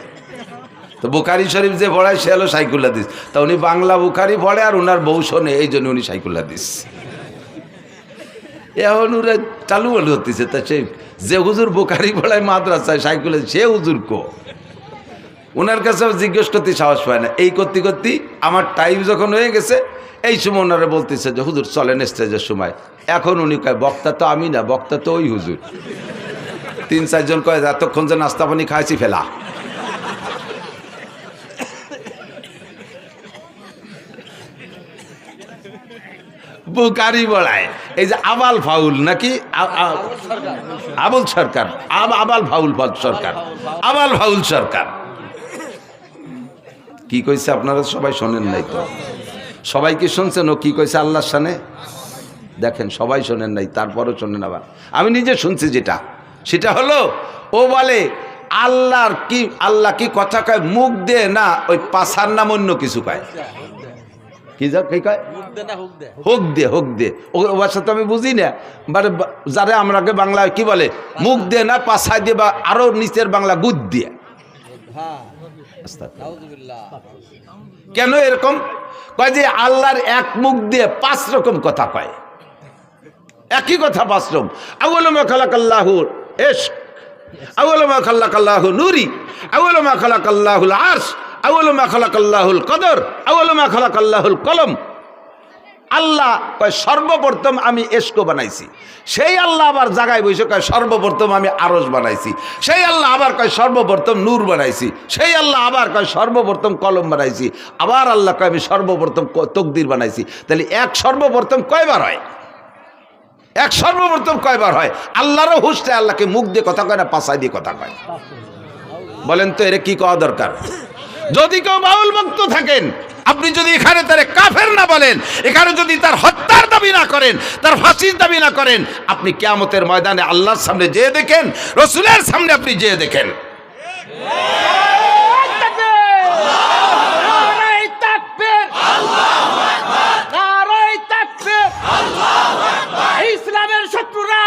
তো বুখারী শরীফ যে পড়ায় সে হলো শাইখুল হাদিস। তা উনি বাংলা বুখারী পড়ে আর ওনার বউ শোনে, এই জন্য উনি শাইখুল হাদিস। এখন ওরা চালু হতেছে। তা সেই যে হুজুর বুখারী পড়ায় মাদ্রাসায় শাইখুল হাদিস, সে হুজুর কো? ওনার কাছে জিজ্ঞেস করতে সাহস পায় না। এই করতে করতে আমার টাইম যখন হয়ে গেছে, এই সময় ওনারা বলতেছে যে হুজুর চলেন স্টেজের সময়। এখন উনি কয় বক্তা তো আমি না, বক্তা তো ওই হুজুর। 3-4 জন কয় এতক্ষণ যে নাস্তা পানি খাইছি ফেলা। বুখারী বলায় এই যে আবাল ফাউল নাকি আবুল সরকার, আবাল ফাউল সরকার, আবাল ফাউল সরকার কি কইছে আপনারা সবাই শোনেন নাই তো? সবাই কি শুনছেন ও কি কইছে আল্লাহর শানে? দেখেন সবাই শোনেন নাই, তারপরও শোনেন। আবার আমি নিজে শুনছি যেটা, সেটা হলো ও বলে আল্লাহ কি কথা কয় মুখ দে না, ওই পাছার নাম অন্য কিছু কয়। কি কয়? হোক দে। ও ভাষা তো আমি বুঝি না, বাট যারা আমরাকে বাংলায় কি বলে, মুখ দে না পাছায় দিয়ে, বা আরো নিচের বাংলা গুদ দিয়ে। কেন এরকম কয়? যে আল্লাহর এক মুখ দিয়ে 5 রকম কথা কয়, একই কথা 5 রকম। আউয়ালু মা খালাকাল্লাহু ইশক, আউয়ালু মা খালাকাল্লাহু নূরি, আউয়ালু মা খালাকাল্লাহুল আরশ, আউয়ালু মা খালাকাল্লাহুল কদর, আউয়ালু মা খালাকাল্লাহুল কলম। আল্লাহ কয় সর্বপ্রথম আমি এশক বানাইছি। সেই আল্লাহ আবার জায়গায় বসে কয় সর্বপ্রথম আমি আরশ বানাইছি। সেই আল্লাহ আবার কয় সর্বপ্রথম নূর বানাইছি। সেই আল্লাহ আবার কয় সর্বপ্রথম কলম বানাইছি। আবার আল্লাহ কয় আমি সর্বপ্রথম তকদির বানাইছি। তাহলে এক সর্বপ্রথম কয়বার হয়? এক সর্বপ্রথম কয়বার হয়? আল্লাহরও হুঁশটা আল্লাহকে মুখ দিয়ে কথা কয় না, পাছায় দিয়ে কথা কয়। বলেন তো এর কি কওয়া দরকার? যদি কেউ বাউল ভক্ত থাকেন, আপনি যদি এখানে তারে কাফের না বলেন, এখানে যদি তার হত্যার দাবি না করেন, তার ফাঁসির দাবি না করেন, আপনি কিয়ামতের ময়দানে আল্লাহর সামনে যেয়ে দেখেন, রসুলের সামনে আপনি যেয়ে দেখেন। নারায়ে তাকবীর, নারায়ে তাকবীর। ইসলামের শত্রুরা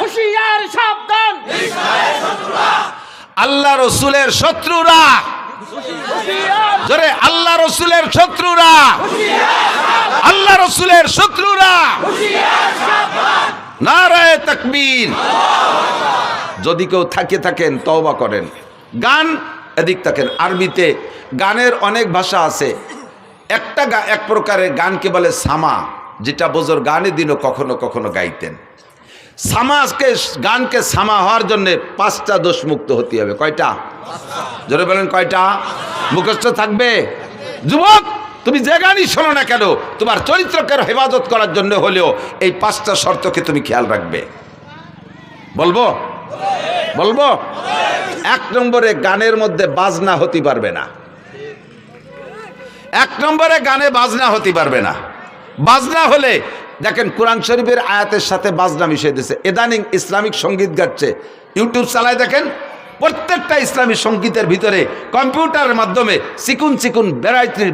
হুঁশিয়ার সাবধান, আল্লাহ রসুলের শত্রুরা, জোরে আল্লাহ রসুলের শত্রুরা, আল্লাহ রসুলের শত্রুরা, নারায়ে তাকবীর। যদি কেউ থাকেন তওবা করেন। গান এদিক থাকেন, আরবিতে গানের অনেক ভাষা আছে। এক প্রকারের গানকে বলে সামা, যেটা বোঝর গানে দিনও কখনো কখনো গাইতেন। গানকে সামা হওয়ার জন্য 5টা দোষ মুক্ত হতে হবে। কয়টা? জোরে বলেন কয়টা? মুখস্থ থাকবে। যুবক, তুমি যে গানই শোনো না কেন, তোমার চরিত্রকে হেফাজত করার জন্য হলেও এই 5টা শর্তকে তুমি খেয়াল রাখবে। বলবো? 1 নম্বরে গানের মধ্যে বাজনা হতে পারবে না। 1 নম্বরে গানে বাজনা হতে পারবে না। বাজনা হলে দেখেন কোরআন শরীফের আয়াতের সাথে বাজনা মিশিয়ে দিয়েছে। ইদানিং ইসলামিক সঙ্গীত গাচ্ছে, ইউটিউব চালায় দেখেন, প্রত্যেকটা ইসলামী সঙ্গীতের ভিতরে কম্পিউটারের মাধ্যমে চিকুন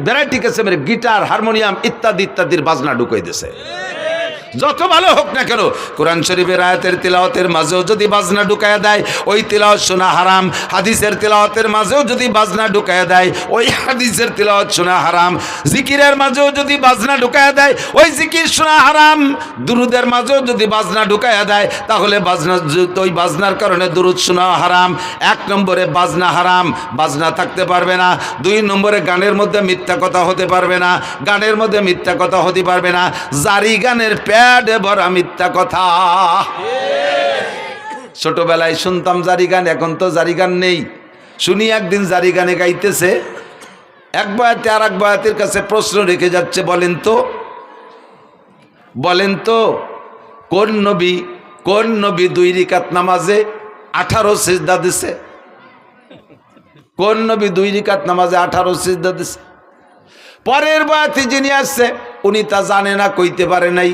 ভ্যারাইটি কিসিমের গিটার, হারমোনিয়াম ইত্যাদির বাজনা ঢুকিয়ে দিয়েছে। যত ভালো হোক না কেন, কোরআন শরীফের আয়াতের তিলাওয়াতের মাঝেও যদি বাজনা ঢুকায়া দেয়, ওই তিলাওয়াত শোনা হারাম। হাদিসের তিলাওয়াতের মাঝেও যদি বাজনা ঢুকায়া দেয়, ওই হাদিসের তিলাওয়াত শোনা হারাম। জিকিরের মাঝেও যদি বাজনা ঢুকায়া দেয়, ওই জিকির শোনা হারাম। দুরুদের মাঝেও যদি বাজনা ঢুকায়া দেয়, তাহলে ওই বাজনার কারণে দুরুদ শোনা হারাম। 1 নম্বরে বাজনা হারাম, বাজনা থাকতে পারবে না। 2 নম্বরে গানের মধ্যে মিথ্যা কথা হতে পারবে না, গানের মধ্যে মিথ্যা কথা হতে পারবে না। জারি গানের ভরা মিথ্যা কথা। ছোটবেলায় শুনতাম জারি গান, এখন তো জারি গান নেই। শুনি একদিন জারি গানে গাইতেছে, এক বয়াতে আর এক বয়াতের কাছে প্রশ্ন রেখে যাচ্ছে, বলেন তো কোন নবী 2 রাকাত নামাজে 18 সিজদা দিছে? কোন নবী 2 রাকাত নামাজে 18 সিজদা দিছে? পরের বয়াতে যিনি আসছে উনি তা জানে না, কইতে পারে নাই।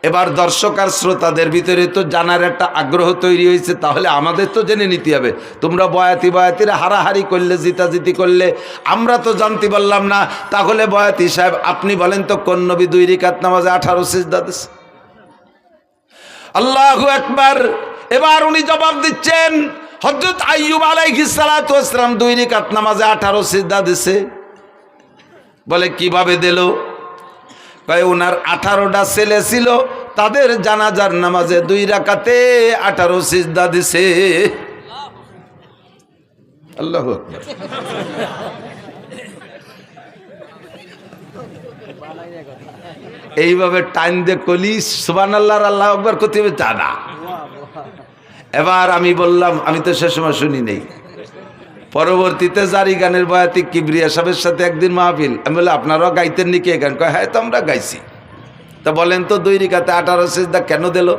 এবার দর্শক আর শ্রোতাদের ভিতরে তো জানার একটা আগ্রহ তৈরি হয়েছে, তাহলে আমাদের তো জেনে নিতে হবে। তোমরা বয়াতিরা হারাহারি করলে, জিতাজিতি করলে, আমরা তো জানতে পারলাম না। তাহলে বয়াতি সাহেব আপনি বলেন তো কোন নবী 2 রাকাত নামাজে 18 সিজদা দিছে? আল্লাহু আকবার। এবার উনি জবাব দিচ্ছেন, হযরত আইয়ুব আলাইহিস সালাতু ওয়াস সালাম 2 রাকাত নামাজে 18 সিজদা দিছে। বলে কিভাবে দিল? কয় ওনার 18টা ছেলে ছিল, তাদের জানাজার নামাজে 2 রাকাতে 18 সিজদা দিছে। আল্লাহু আকবার। এইভাবে টাইম দিয়ে কলি সুবহানাল্লাহ আল্লাহু আকবার করতে হবে তা না। এবার আমি বললাম, আমি তো সে সময় শুনি নেই। পরবর্তীতে জারি গানের বয়াতি কিবরিয়া সাহেবের সাথে একদিন মাহফিল, আমি বললাম আপনারাও গাইতেন নাকি এই গান? কয় হ্যাঁ, তো আমরা গাইছি। তা বলেন তো 2 রাকাতে 18 সিজদা কেন দিল?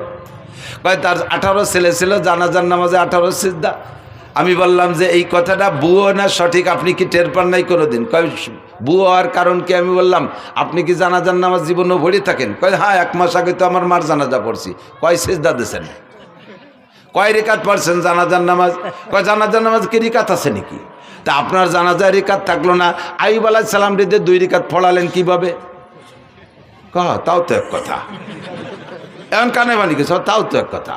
কয় তার 18 ছেলে ছিল, জানাজার নামাজে 18 সিজদা। আমি বললাম যে এই কথাটা বুয়ো না সঠিক, আপনি কি টের পান নাই কোনোদিন? কয় বুয়ো হওয়ার কারণ কি? আমি বললাম আপনি কি জানাজার নামাজ জীবনও ভরে থাকেন? কয় হ্যাঁ, 1 মাস আগে তো আমার মার জানাজা পড়ছি। কয় সিজদা দিয়েছেন? কয় রিকাত পড়ছেন জানাজার নামাজ? কয় জানাজার নামাজ কি রিকাত আছে নাকি? তা আপনার জানাজার রিকাত থাকলো না, আইয়ুব আলাইহিস সালাম রে 2 রাকাত পড়ালেন কিভাবে? তাও তো এক কথা। এখন কানে বানি গেছে, তাও তো এক কথা।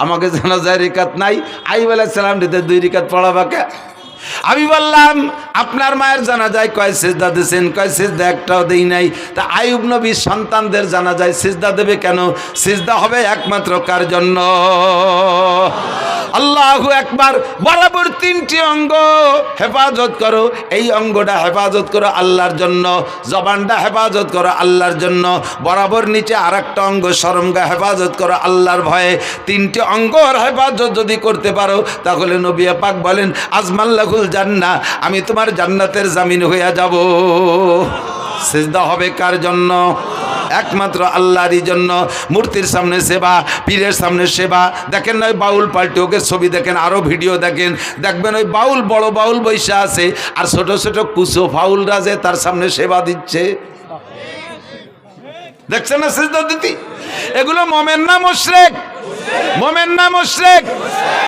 আমাকে জানাজার রিকাত নাই, আইয়ুব আলাইহিস সালাম রে 2 রাকাত পড়াবাকে। আমি বললাম আপনার মায়ের জানাজায় কয় সিজদা দিয়েছেন? কয় সিজদা একটাও দেই নাই। তা আইয়ুব নবীর সন্তানদের জানাজায় সিজদা দেবে কেন? সিজদা হবে একমাত্র কার জন্য? আল্লাহু আকবার। বরাবর 3টি অঙ্গ হেফাজত করো। এই অঙ্গটা হেফাজত করো আল্লাহর জন্য, জবানটা হেফাজত করো আল্লাহর জন্য, বরাবর নিচে আরেকটা অঙ্গ শরমগা হেফাজত করো আল্লাহর ভয়ে। 3টি অঙ্গর হেফাজত যদি করতে পারো, তাহলে নবী পাক বলেন আজমাল্লাহুল জান্নাহ, আমি তোমার জান্নাতের জামিন হইয়া যাব। সিজদা হবে কার জন্য? একমাত্র আল্লাহরই জন্য। মূর্তির সামনে সেবা, পীরের সামনে সেবা। দেখেন না ওই বাউল পাল্টে ওকে ছবি দেখেন, আরও ভিডিও দেখেন, দেখবেন ওই বাউল বড় বাউল বৈশা আছে আর ছোট ছোট কুচো ফাউলরা যে তার সামনে সেবা দিচ্ছে। দেখছেন না সিজদা দিতি? এগুলো মোমেন না মুশরিক? মোমেন না মুশরিক?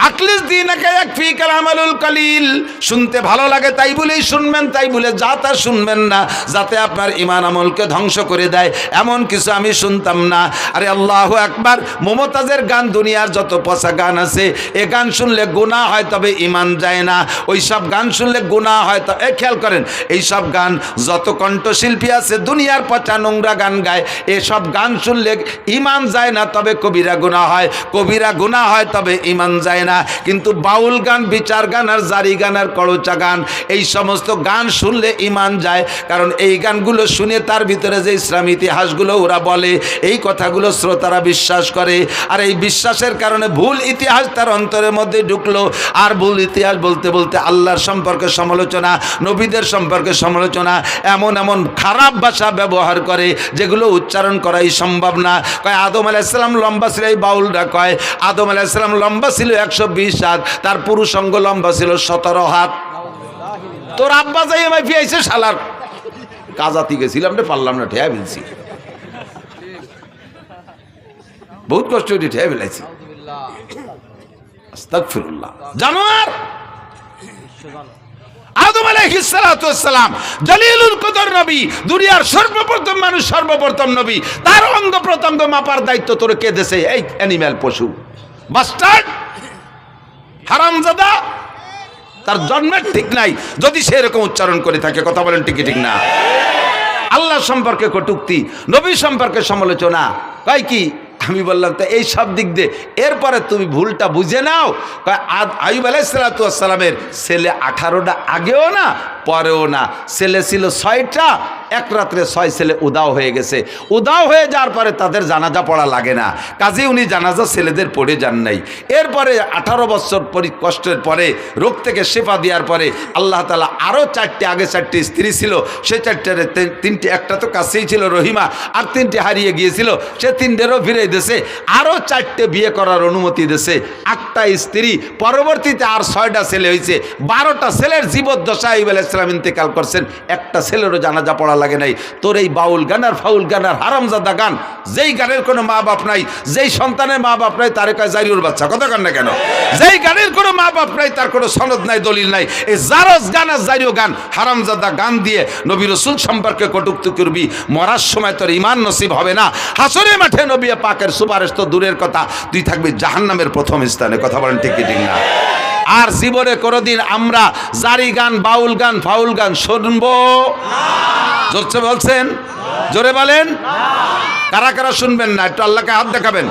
আকলিস দীনাকা ইয়াকফিকাল আমালুল কলিল। শুনতে ভালো লাগে তাই বলেই শুনবেন, তাই বলে যা তা শুনবেন না, যাতে আপনার ঈমান আমলকে ধ্বংস করে দেয় এমন কিছু আমি শুনতাম না। আরে আল্লাহু আকবার, মুমতাজের গান, দুনিয়ার যত পচা গান আছে এ গান শুনলে গুনাহ হয় তবে ঈমান যায় না। ওই সব গান শুনলে গুনাহ হয়। তো খেয়াল করেন, এই সব গান যত কণ্ঠশিল্পী আছে দুনিয়ার পচা নোংরা গান গায়, এসব গান শুনলে ঈমান যায় না তবে কবিরা গুনাহ হয়, কবিরা গুনাহ হয় তবে ঈমান যায় না। কিন্তু বাউল গান, বিচার গান আর জারি গান আর কড়চা গান, এই সমস্ত গান শুনলে ঈমান যায়। কারণ এই গানগুলো শুনে তার ভিতরে যে ইসলামী ইতিহাসগুলো ওরা বলে, এই কথাগুলো শ্রোতারা বিশ্বাস করে। আর এই বিশ্বাসের কারণে ভুল ইতিহাস তার অন্তরের মধ্যে ঢুকলো। আর ভুল ইতিহাস বলতে বলতে আল্লাহর সম্পর্কে সমালোচনা, নবীদের সম্পর্কে সমালোচনা, এমন এমন খারাপ ভাষা ব্যবহার করে যেগুলো উচ্চারণ করাই সম্ভব না। কয় আদম আলাইহিস সালাম লম্বা ছিল, এই বাউলরা কয় আদম আলাইহিস সালাম লম্বা ছিল 120 হাত, তার পুরুষাঙ্গ লম্বা ছিল 17 হাত। তোর আব্বা যাই আমায় ফিয়াইছে শালার, কাজাতি গেছিলাম রে, পারলাম না, ঠেয়া ফেলছি, বহুত কষ্ট হয়ে ঠেয়া ফেলাইছি। আস্তাগফিরুল্লাহ। জানোয়ার আদম আলাইহিস সালাতু ওয়াস সালাম জলিলুল কদর নবী, দুনিয়ার সর্বপ্রথম মানুষ, সর্বপ্রথম নবী, তার অঙ্গ প্রত্যঙ্গ মাপার দায়িত্ব তোর কে দেছে? এই অ্যানিম্যাল, পশু, বাস্টার্ড, হারামজাদা। তার জন্মের ঠিক নাই যদি সে এরকম উচ্চারণ করে থাকে। কথা বলেন ঠিক ঠিক না? আল্লাহ সম্পর্কে কটূক্তি, নবী সম্পর্কে সমালোচনা, কয় কি? আমি বললাম তো এই সব দিক দিয়ে এরপরে তুমি ভুলটা বুঝে নাও। আইয়ুব আলাইহিস সালাতু ওয়াস সালামের ছেলে 18টা আগেও না পরেও না, ছেলে ছিল 6টা, এক রাত্রে 6 ছেলে উদাও হয়ে গেছে। উদাও হয়ে যাওয়ার পরে তাদের জানাজা পড়া লাগে না, কাজে উনি জানাজা ছেলেদের পড়ে যান নাই। এরপরে 18 বছর কষ্টের পরে, রোগ থেকে শেফা দেওয়ার পরে আল্লাহ তাআলা আরও 4টে, আগে 4টে স্ত্রী ছিল, সে 4টারে 3টে, একটা তো কাছেই ছিল রহিমা, আর 3টে হারিয়ে গিয়েছিল, সে 3টেরও ফিরে দিয়েছে, আরও 4টে বিয়ে করার অনুমতি দিয়েছে, 8টা স্ত্রী, পরবর্তীতে আর 6টা ছেলে হয়েছে। 12টা ছেলের জীবদ্দশায় আইয়ুব আলাইহিস সালাম ইন্তেকাল করছেন, একটা ছেলেরও জানাজা পড়া লাগে নাই। তোর এই বাউল গান আর ফাউল গান আর হারামজাদা গান, যেই গানের কোনো মা বাপ নাই, যেই সন্তানের মা বাপ নাই, তারে কয় জারিউর বাচ্চা। কথা কন না কেন? যেই গানের কোনো মা বাপ নাই, তার কোনো সনদ নাই, দলিল নাই, এই জারজ গান আর জারিও গান, হারামজাদা গান দিয়ে নবী রাসূল সম্পর্কে কটূক্তি করবি, মরার সময় তোর ঈমান নসিব হবে না। হাসরের মাঠে নবী পাকের সুপারিশ তো দূরের কথা, তুই থাকবি জাহান্নামের প্রথম স্থানে। কথা বলেন ঠিক কি ঠিক না? আর জীবনে কোনোদিন আমরা জারি গান, বাউল গান, ফাউল গান শুনবো? জোরছে বলছেন, জোরে বলেন। কারা কারা শুনবেন না একটু আল্লাহকে হাত দেখাবেন।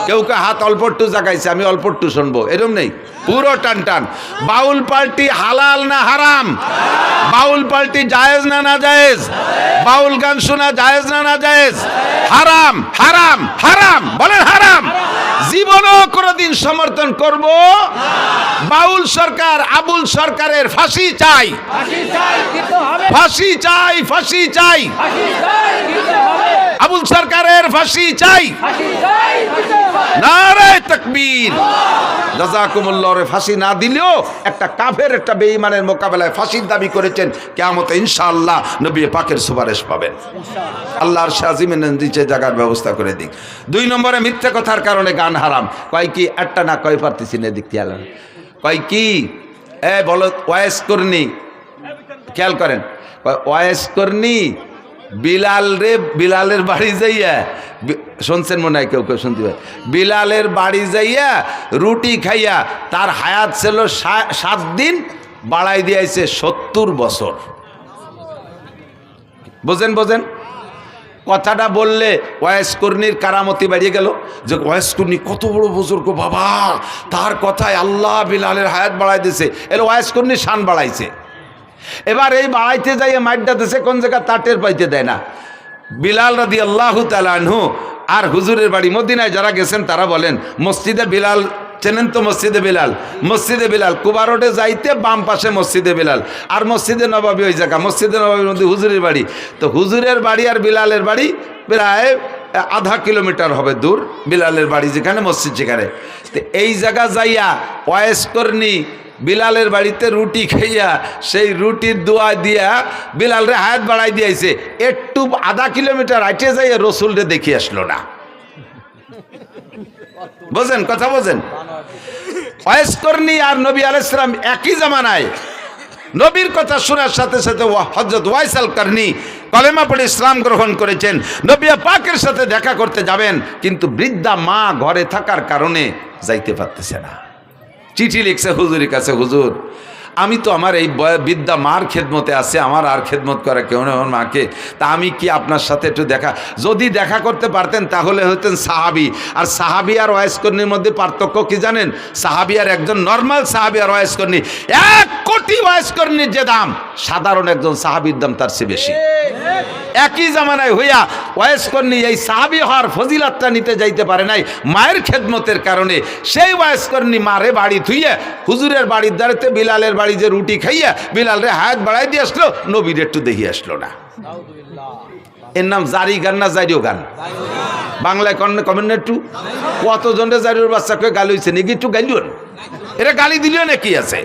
কেউ কে হাত অল্প একটু জাগাইছে, আমি অল্প একটু শুনবো, এরকম নেই, পুরো টান টান। বাউল পার্টি হালাল না হারাম? বাউল পার্টি জায়েজ না না জায়েজ? বাউল গান শোনা জায়েজ না না জায়েজ? হারাম, হারাম, হারাম, বলেন হারাম। জীবনও কোনোদিন সমর্থন করব? বাউল সরকার, আবুল সরকারের ফাঁসি চাই, ফাঁসি চাই, ফাঁসি চাই, আবুল সরকারের ফাঁসি চাই। নারে তাকবীর, জাযাকুমুল্লাহ। ফাঁসি না দিলেও একটা কাফের, একটা বেঈমানের মোকাবেলায় ফাঁসির দাবি করেছেন, কিয়ামতে ইনশাআল্লাহ নবী পাকের সুপারিশ পাবেন। আল্লাহর শাজিমের নিচে জায়গার ব্যবস্থা করে দিক। 2 নম্বরে মিথ্যা কথার কারণে গান হারাম। কয় কি? একটা না কয় পারতেছি না, দেখতে আলাম। কয় কি? বলো ওয়াইস করনি, খেয়াল করেন, ওয়াইস করনি বিলাল রে, বিলালের বাড়ি যাইয়া, শুনছেন মনে হয়, কেউ কেউ শুনতে পারে, বিলালের বাড়ি যাইয়া রুটি খাইয়া তার হায়াত ছিল 7 দিন, বাড়াই দিয়েছে 70 বছর। বোঝেন, বোঝেন কথাটা বললে ওয়াইস কর্নির কারামতি বাড়িয়ে গেল, যে ওয়াইস কর্নি কত বড় বুজুর্গ বাবা, তার কথায় আল্লাহ বিলালের হায়াত বাড়াই দিয়েছে। এর ওয়াইস কর্নির শান বাড়াইছে। এবার এই বাড়াইতে যাইয়ে মাইটটা দিছে কোন জায়গা তা টের পাইতে দেয় না। বিলাল রাদিয়াল্লাহু তাআলা আনহু আর হুজুরের বাড়ি মদিনায় যারা গেছেন তারা বলেন, মসজিদে বিলাল চেনেন তো মসজিদে বিলাল? মসজিদে বিলাল কুবা রোডে যাইতে বাম পাশে মসজিদে বিলাল, আর মসজিদে নবাবী ওই জায়গা। মসজিদে নবাবীর মধ্যে হুজুরের বাড়ি। তো হুজুরের বাড়ি আর বিলালের বাড়ি প্রায় আধা কিলোমিটার হবে দূর, বিলালের বাড়ি যেখানে, মসজিদ যেখানে। তো এই জায়গা যাইয়া ওয়াইস করনি বিলালের বাড়িতে রুটি খাইয়া সেই রুটির দোয়া দিয়া বিলালরে হায়াত বাড়াই দিয়েছে। একটু আধা কিলোমিটার হাইটে যাইয়া রসুলরে দেখি আসলো না। বোঝেন কথা, বোঝেন? ওয়াইস করনি আর নবী আলাইহিস সালাম একই জামানায়। নবীর কথা শোনার সাথে সাথে হযরত ওয়াইস আল করনি কলেমা পড়ে ইসলাম গ্রহণ করেছেন। নবী পাকের সাথে দেখা করতে যাবেন, কিন্তু বৃদ্ধা মা ঘরে থাকার কারণে যাইতে পারতেছে না। চিঠি লিখছে হুজুরের কাছে, হুজুর আমি তো আমার এই বৃদ্ধা মার খেদমতে আছে, আমার আর খেদমত করে কেউ নেই আমার মাকে, তা আমি কি আপনার সাথে একটু যদি দেখা করতে পারতেন তাহলে হতেন সাহাবি। আর সাহাবি আর ওয়াইস কর্মীর মধ্যে পার্থক্য কি জানেন? সাহাবি আর একজন নর্মাল সাহাবি আর ওয়াইস কর্মী, 1 কোটি ওয়াইস কর্মীর যে দাম, সাধারণ একজন সাহাবির দাম তার চেয়ে বেশি। একই জামানায় হইয়া ওয়াইস কর্মী এই সাহাবি হওয়ার ফজিলাতটা নিতে যাইতে পারে নাই মায়ের খেদমতের কারণে। সেই ওয়াইস কর্মী মারে বাড়ি থুইয়া হুজুরের বাড়ির দ্বারাতে বিলালের বাড়ি যে রুটি খাইয়া বিলালরে হায়াত বাড়াই দিয়ে আসলো, নবীর একটু দেখি আসলো না। এর নাম জারি গান না জারিও গান? বাংলায় কমেন না একটু। কতজনের জারিওর বাচ্চাকে গালি হয়েছে নাকি? একটু গাইলিও, এরা গালি দিলিও নাকি আছে?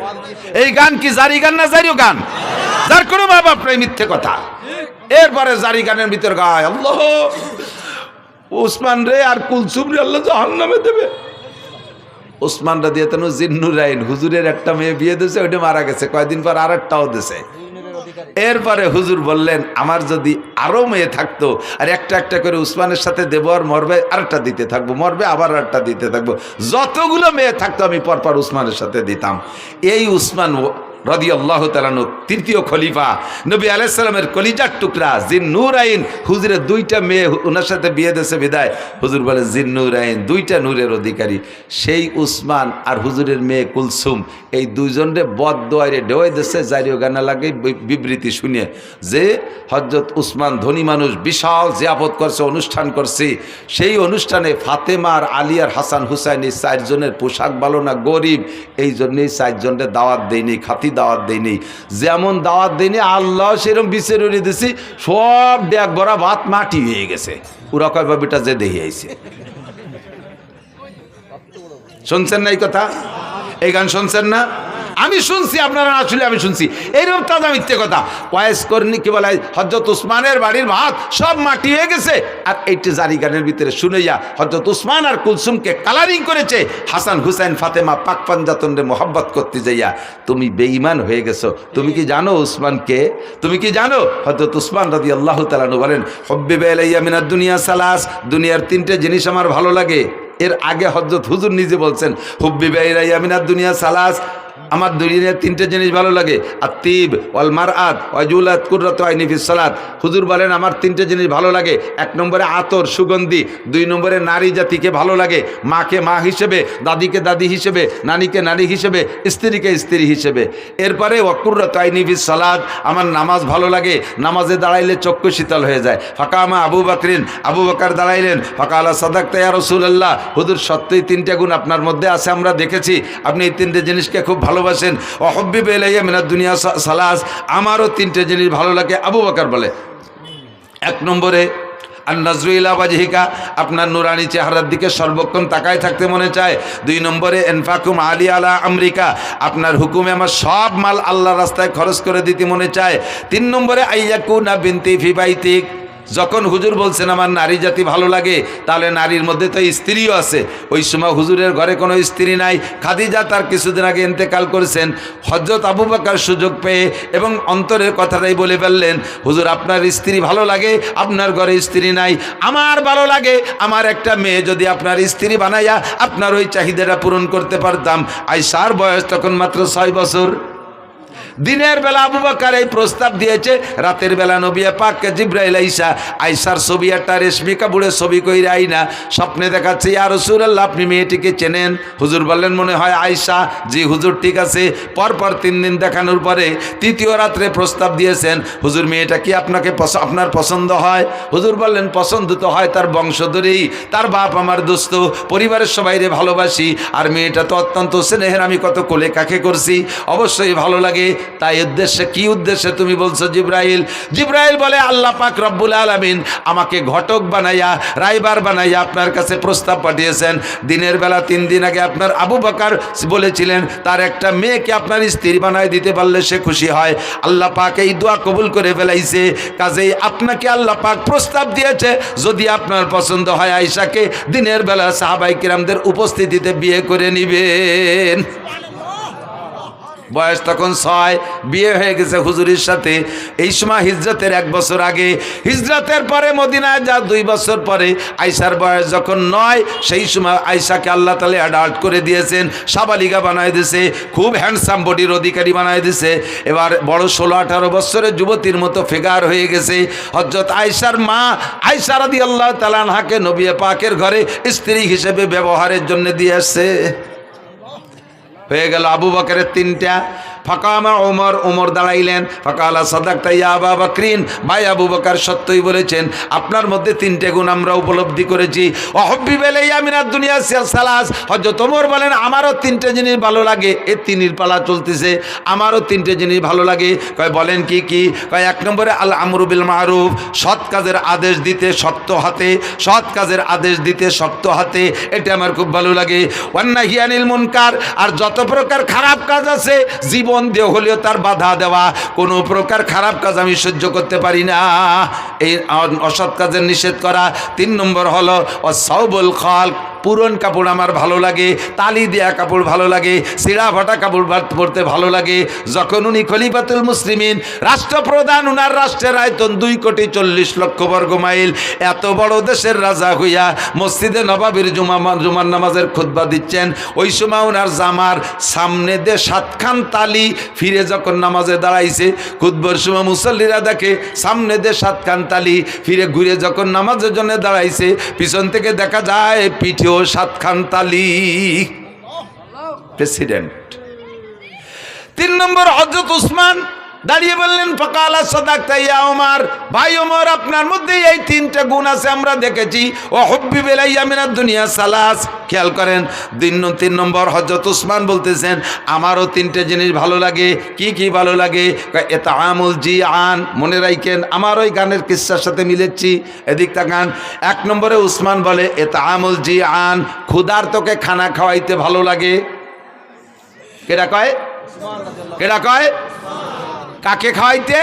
এই গান কি জারি গান না জারিও গান? যার কোনো মা বাপ নাই, মিথ্যে কথা। এরপরে জারি গানের ভিতর গায় আল্লাহ ওসমান রে আর কুলসুম রে আল্লাহ জাহান্নামে দেবে। ওসমানরা দিয়ে তেন জিন্নুরাইন হুজুরের একটা মেয়ে বিয়ে দিয়েছে, ওইটা মারা গেছে, কয়েকদিন পর আর একটাও দিয়েছে। এরপরে হুজুর বললেন আমার যদি আরো মেয়ে থাকতো আর একটা একটা করে উসমানের সাথে দেব, আর মরবে আরেকটা দিতে থাকবো, মরবে আবার আরেকটা দিতে থাকবো, যতগুলো মেয়ে থাকতো আমি পরপর উসমানের সাথে দিতাম। এই উসমান রাদিয়াল্লাহু তাআলা তৃতীয় খলিফা, নবী আলাইহিস সালামের কলিজার টুকরা জিন্নুরাইন, হুজুরের 2টা মেয়ে ওনার সাথে বিয়ে দিয়েছে বিদায় হুজুর বলে জিন্নুরাইন 2টা নূরের অধিকারী। সেই উসমান আর হুজুরের মেয়ে কুলসুম এই দুইজনরে বদদোয়ারে ঢেউয়ে দিয়েছে জারিও গানা লাগে বিবৃতি শুনে যে হযরত উসমান ধনী মানুষ, বিশাল জিয়াফত করছে, অনুষ্ঠান করছে। সেই অনুষ্ঠানে ফাতেমা আর আলী আর হাসান হুসাইন এই 4 জনের পোশাক ভালো না, গরিব, এই জন্যই 4 জনের দাওয়াত দেয়নি, খাতি দাওয়াত দেয়নি। যেমন দাওয়াত দেয়নি আল্লাহ সেরকম বিচার উড়িয়ে দিছি, সব ডেক ভরা ভাত মাটি হয়ে গেছে। ওরা কয় বাবিটা যে দেখে আইছে। শুনছেন না এই কথা? এই গান শুনছেন না? আমি শুনছি, আপনারা না শুনলে আমি শুনছি। এইরকম তাজা মিথ্যে কথা। ওয়াইস কর্মী কি বলে হযরত উসমানের বাড়ির ভাত সব মাটি হয়ে গেছে, আর এইটা জারি গানের ভিতরে শুনেইয়া হযরত উসমান আর কুলসুমকে কালারিং করেছে। হাসান হুসাইন ফাতেমা পাক পাঞ্জাতনরে মোহাব্বত করতে যাইয়া তুমি বেঈমান হয়ে গেছো। তুমি কি জানো উসমানকে? তুমি কি জানো? হযরত উসমান রাদিয়াল্লাহু তাআলা বলেন হুব্বিবা ইলাইয়া মিনাদ দুনিয়া সালাস, দুনিয়ার 3টে জিনিস আমার ভালো লাগে। এর আগে হযরত হুজুর নিজে বলছেন হুব্বিবা ইলাইয়া মিনাদ দুনিয়া সালাস, আমার দুনিয়ার 3টে জিনিস ভালো লাগে, আত্তিব ওয়াল মারআত ওয়াজুলাত কুররাতু আইনি ফিস সালাত। হুজুর বলেন আমার 3টে জিনিস ভালো লাগে। 1 নম্বরে আতর সুগন্ধি, 2 নম্বরে নারী জাতিকে ভালো লাগে, মাকে মা হিসেবে, দাদিকে দাদি হিসেবে, নারীকে নারী হিসেবে, স্ত্রীকে স্ত্রী হিসেবে। এরপরে ওয়া কুররাতু আইনি ফিস সালাত, আমার নামাজ ভালো লাগে, নামাজে দাঁড়াইলে চক্ষু শীতল হয়ে যায়। ফাকামা আবু বকরিন, আবু বকর দাঁড়াইলেন, ফাকালা সাদাকতা ইয়া রাসূলুল্লাহ, হুজুর সত্যই 3টে গুণ আপনার মধ্যে আছে, আমরা দেখেছি আপনি এই 3টে জিনিসকে খুব ভালোবাসেন। ওয়াহুব্বিবা ইলাইয়া মিনাদ দুনিয়া সালাস, আমারও 3টে জিনিস ভালো লাগে। আবু বকর বলে 1 নম্বরে আন-নাজরু ইলা ওয়াজহিকা, আপনার নুরানি চেহারার দিকে সর্বক্ষণ তাকায় থাকতে মনে চায়। 2 নম্বরে ইনফাকুম আলী আলা আমরিকা, আপনার হুকুমে আমার সব মাল আল্লাহর রাস্তায় খরচ করে দিতে মনে চায়। 3 নম্বরে আইয়াকুনা বিনতি ফি বাইতিক, যখন হুজুর বলছেন আমার নারী জাতি ভালো লাগে, তাহলে নারীর মধ্যে তো স্ত্রীও আছে। ওই সময় হুজুরের ঘরে কোনো স্ত্রী নাই, খাদিজা তার কিছুদিন আগে ইন্তেকাল করেছেন। হযরত আবু বকর সুযোগ পেয়ে এবং অন্তরের কথাটাই বলে ফেললেন, হুজুর আপনার স্ত্রী ভালো লাগে, আপনার ঘরে স্ত্রী নাই, আমার ভালো লাগে আমার একটা মেয়ে যদি আপনার স্ত্রী বানাইয়া আপনার ওই চাহিদাটা পূরণ করতে পারতাম। আয়েশার বয়স তখন মাত্র 6 বছর। দিনের বেলা আবু বকর এই প্রস্তাব দিয়েছে, রাতের বেলা নবী পাককে জিবরাইল আয়েশার ছবি একটা রেশমি কাপড়ের ছবি কইরা আইনা স্বপ্নে দেখাচ্ছে, ইয়া রাসূলুল্লাহ আপনি মেয়েটিকে চেনেন? হুজুর বললেন মনে হয় আয়েশা। জি হুজুর ঠিক আছে। পরপর 3 দিন দেখানোর পরে তৃতীয় রাত্রে প্রস্তাব দিয়েছেন, হুজুর মেয়েটা কি আপনার পছন্দ হয়? হুজুর বললেন পছন্দ তো হয় তার বংশধরেই, তার বাপ আমার দোস্ত, পরিবারের সবাইরে ভালোবাসি, আর মেয়েটা তো অত্যন্ত স্নেহের, আমি কত কোলে কাকে করছি, অবশ্যই ভালো লাগে। তাই উদ্দেশ্যে কি উদ্দেশ্যে তুমি বলছো জিবরাইল? জিবরাইল বলে আল্লাহ পাক রব্বুল আলামিন আমাকে ঘটক বানাইয়া রাইবার বানাইয়া আপনার কাছে প্রস্তাব পাঠিয়েছেন। দিনের বেলা 3 দিন আগে আপনার আবু বকর বলেছিলেন তার একটা মেয়েকে আপনার স্ত্রী বানায় দিতে পারলে সে খুশি হয়। আল্লাহ পাক এই দোয়া কবুল করে ফেলাইছে, কাজেই আপনাকে আল্লাহ পাক প্রস্তাব দিয়েছে যদি আপনার পছন্দ হয় আয়েশাকে দিনের বেলা সাহাবায়ে কিরামদের উপস্থিতিতে বিয়ে করে নিবেন। বয়স তখন 6, বিয়ে হয়ে গেছে হুজুরের সাথে। এই সময় হিজরতের 1 বছর আগে, হিজরতের পরে মদিনায় যা 2 বছর পরে আয়েশার বয়স যখন 9, সেই সময় আয়েশাকে আল্লাহ তাআলা অ্যাডাল্ট করে দিয়েছেন, সাবালিকা বানায় দিয়েছে, খুব হ্যান্ডসাম বডির অধিকারী বানায় দিয়েছে। এবার বড় 16-18 বছরের যুবতীর মতো ফিগার হয়ে গেছে। হযরত আয়েশার মা আয়েশা রাদিয়াল্লাহু তাআলা আনহাকে নবী পাকের ঘরে স্ত্রী হিসেবে ব্যবহারের জন্য দিয়ে আসছে। হয়ে গেল আবু বকরের 3টা। ফাকামা ওমর দাঁড়াইলেন, ফাকালা সাদাকতা ইয়া আবু বকরিন, ভাই আবু বকর সত্যই বলেছেন, আপনার মধ্যে 3টে গুণ আমরা উপলব্ধি করেছি। ওয়াহবিব ইলাইয়া মিনাদ দুনিয়া সালাস। হযরত ওমর বলেন আমারও 3টে জিনিস ভালো লাগে। এই 3-এর পালা চলতেছে, আমারও 3টে জিনিস ভালো লাগে। কয় বলেন কি কি? কয় 1 নম্বরে আল আমরু বিল মারুফ, সৎ কাজের আদেশ দিতে শক্ত হাতে, সৎ কাজের আদেশ দিতে শক্ত হাতে, এটা আমার খুব ভালো লাগে। ওয়ান নাহি আনিল মুনকার, আর যত প্রকার খারাপ কাজ আছে জীবন দিয়ে হলেও তার বাধা দেওয়া, কোনো প্রকার খারাপ কাজ আমি সহ্য করতে পারি না, এই অসৎ কাজের নিষেধ করা। 3 নম্বর হলো অসাউবুল খালক, পুরন কাপড় আমার ভালো লাগে, তালি দেয়া কাপড় ভালো লাগে, ছিঁড়া ফাটা কাপড় পরতে ভালো লাগে। যখন উনি খলিফাতুল মুসলিমিন, রাষ্ট্রপ্রধান, উনার রাষ্ট্রের আয়তন 2,40,00,000 বর্গ মাইল, এত বড় দেশের রাজা হইয়া মসজিদে নবাবির জুমার নামাজের খুতবা দিচ্ছেন, ওই সময় উনার জামার সামনে দিয়ে 7খান তালি, ফিরে যখন নামাজে দাঁড়াইছে খুতবার সময় মুসল্লিরা দেখে সামনে দিয়ে 7খান তালি, ফিরে ঘুরে যখন নামাজের জন্য দাঁড়াইছে পিছন থেকে দেখা যায় পিঠেও 7খান তালি। প্রেসিডেন্ট। 3 নম্বর হযরত উসমান দাঁড়িয়ে বললেন ফাকালা সাদাকতা ইয়া ওমর, ভাই ওমর আপনার মধ্যে এই 3টে গুণ আছে আমরা দেখেছি। ও হুব্বিব ইলাইয়া মিনাদ দুনিয়া সালাস, খেয়াল করেন 3 নম্বর হযরত উসমান বলতেছেন আমারও 3টে জিনিস ভালো লাগে। কি কি ভালো লাগে? ইতআমুল জিআন, মনে রাখেন আমার ওই গানের কিসসার সাথে মিলেছি, এদিক তাকান। 1 নম্বরে উসমান বলে ইতআমুল জিআন, ক্ষুধার্তকে খানা খাওয়াইতে ভালো লাগে। কেডা কয়? কেডা কয়? কাকে খাওয়াইতে?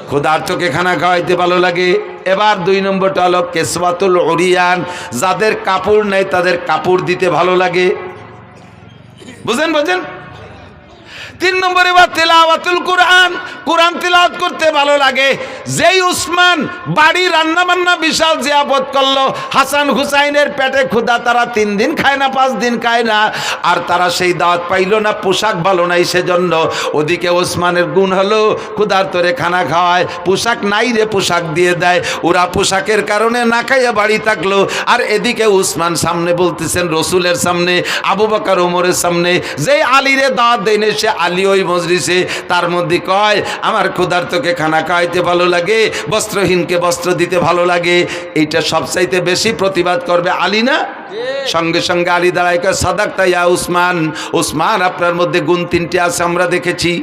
ক্ষুধার্তকে খানা খাওয়াইতে ভালো লাগে। এবার 2 নম্বরটা হলো কেসওয়াতুল উরিয়ান, যাদের কাপড় নেই তাদের কাপড় দিতে ভালো লাগে। বুঝেন? 3 নম্বরে বা তেলাওয়াতুল কোরআন, কোরআন তেলাওয়াত করতে ভালো লাগে। যেই উসমান বাড়ি রান্না বান্না বিশাল জিয়াফত করলো, হাসান হুসাইনের পেটে ক্ষুধা, তারা 3 দিন খায় না, 5 দিন খায় না, আর তারা সেই দাওয়াত পাইল না, পোশাক ভালো নাই সেজন্য। ওদিকে ওসমানের গুণ হলো ক্ষুধার্তরে খানা খাওয়ায়, পোশাক নাই রে পোশাক দিয়ে দেয়, ওরা পোশাকের কারণে না খাইয়া বাড়ি থাকলো। আর এদিকে উসমান সামনে বলতেছেন রসুলের সামনে, আবু বকর ওমরের সামনে, যেই আলীরে দাওয়াত দেয়নি সে আলী ওই মজলিসে, তার মধ্যে কয় আমার ক্ষুধার্তকে খানা খাওয়াইতে ভালো লাগে, বস্ত্রহীনকে বস্ত্র দিতে ভালো লাগে। এইটা সবচাইতে বেশি প্রতিবাদ করবে আলী না? সঙ্গে সঙ্গে আলী দাঁড়ায় কয় সাদাকতা ইয়া উসমান, উসমান আপনার মধ্যে গুণ 3টে আছে আমরা দেখেছি।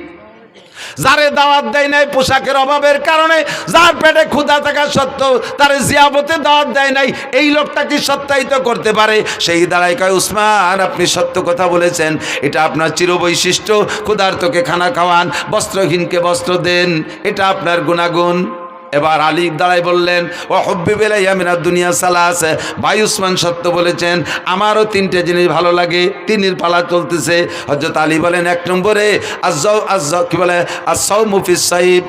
যারে দাওয়াত দেয় নাই পোশাকের অভাবের কারণে, যার পেটে ক্ষুধা থাকা সত্ত্বেও তারে জিয়াবতে দাওয়াত দেয় নাই, এই লোকটা কি সত্যায়িত করতে পারে? সেই দাঁড়ায় কয় উসমান আপনি সত্য কথা বলেছেন, এটা আপনার চিরবৈশিষ্ট্য, ক্ষুধার্তকে খানা খাওয়ান, বস্ত্রহীনকে বস্ত্র দেন, এটা আপনার গুণাগুণ। এবার আলী দাঁড়াই বললেন ও হুব্বিব ইলাইয়া মিনাদ দুনিয়া সালাস, ভাই উসমান সত্য বলেছেন, আমারও 3টে জিনিস ভালো লাগে। 3-এর পালা চলতেছে। হযরত আলী বলেন 1 নম্বরে কি বলে আস-সাওমু ফিস সাইব,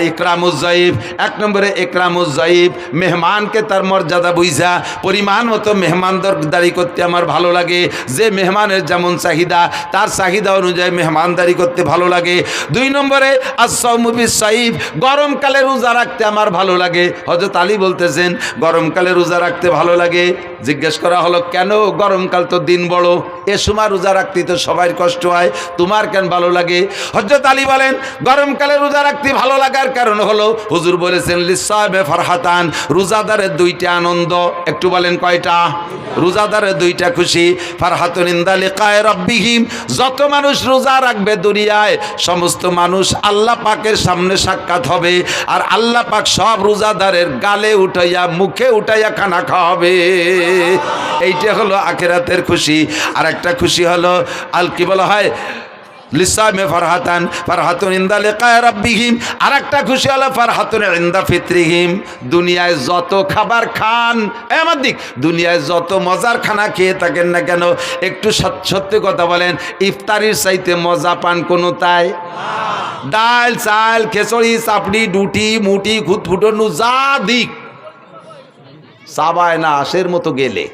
ইকরামুজ্জাইব, 1 নম্বরে ইকরামুজ্জাইব, মেহমানকে তার মর্যাদা বুঝা পরিমাণ মতো মেহমানদারি করতে আমার ভালো লাগে। যে মেহমানের যেমন চাহিদা তার চাহিদা অনুযায়ী মেহমানদারি করতে ভালো লাগে। 2 নম্বরে as-সাওমু bis-সাইফ, গরমকালে রোজা রাখতে আমার ভালো লাগে। হযরত আলী বলতেছেন গরমকালে রোজা রাখতে ভালো লাগে। জিজ্ঞেস করা হলো কেন? গরমকাল তো দিন বড়, এ সময় রোজা রাখতে তো সবাই কষ্ট হয়, তোমার কেন ভালো লাগে? হযরত আলী বলেন গরমকালে রোজা রাখতে ভালো লাগার কারণ হলো হুজুর বলেছেন লিস-সাইমে ফারহাতান, রোজাদারের 2টা আনন্দ। একটু বলেন কয়টা? রোজাদারের 2টা খুশি। ফারহাতুন ইনদা লিকায়ে রাব্বিহিম, যত মানুষ রোজা রাখবে দুনিয়ায় সমস্ত মানুষ আল্লাহ পাকের সামনে সাক্ষাৎ হবে, আর আল্লাহ পাক সব রোজাদারের গালে উঠাইয়া মুখে উঠাইয়া খানা খাওয়াবে। এইটা হলো আখিরাতের খুশি। আর একটা খুশি হলো কি বলা হয় লিসামে ফারহাতান, ফারহাতুন ইনদা লিকায়ে রাব্বিহিম। আর একটা খুশি হলো ফারহাতুন ইনদা ফিত্রিহিম, দুনিয়ায় যত খাবার খান, আমার দিক দুনিয়ায় যত মজার খানা খেয়ে থাকেন না কেন, একটু সত্যি কথা বলেন, ইফতারির চাইতে মজা পান কোনো তাই? ডাল চাল খেচড়ি চাপড়ি ডুটি মুটি খুঁতফুটনু যা দিক চাবায় না আশের মতো গেলে,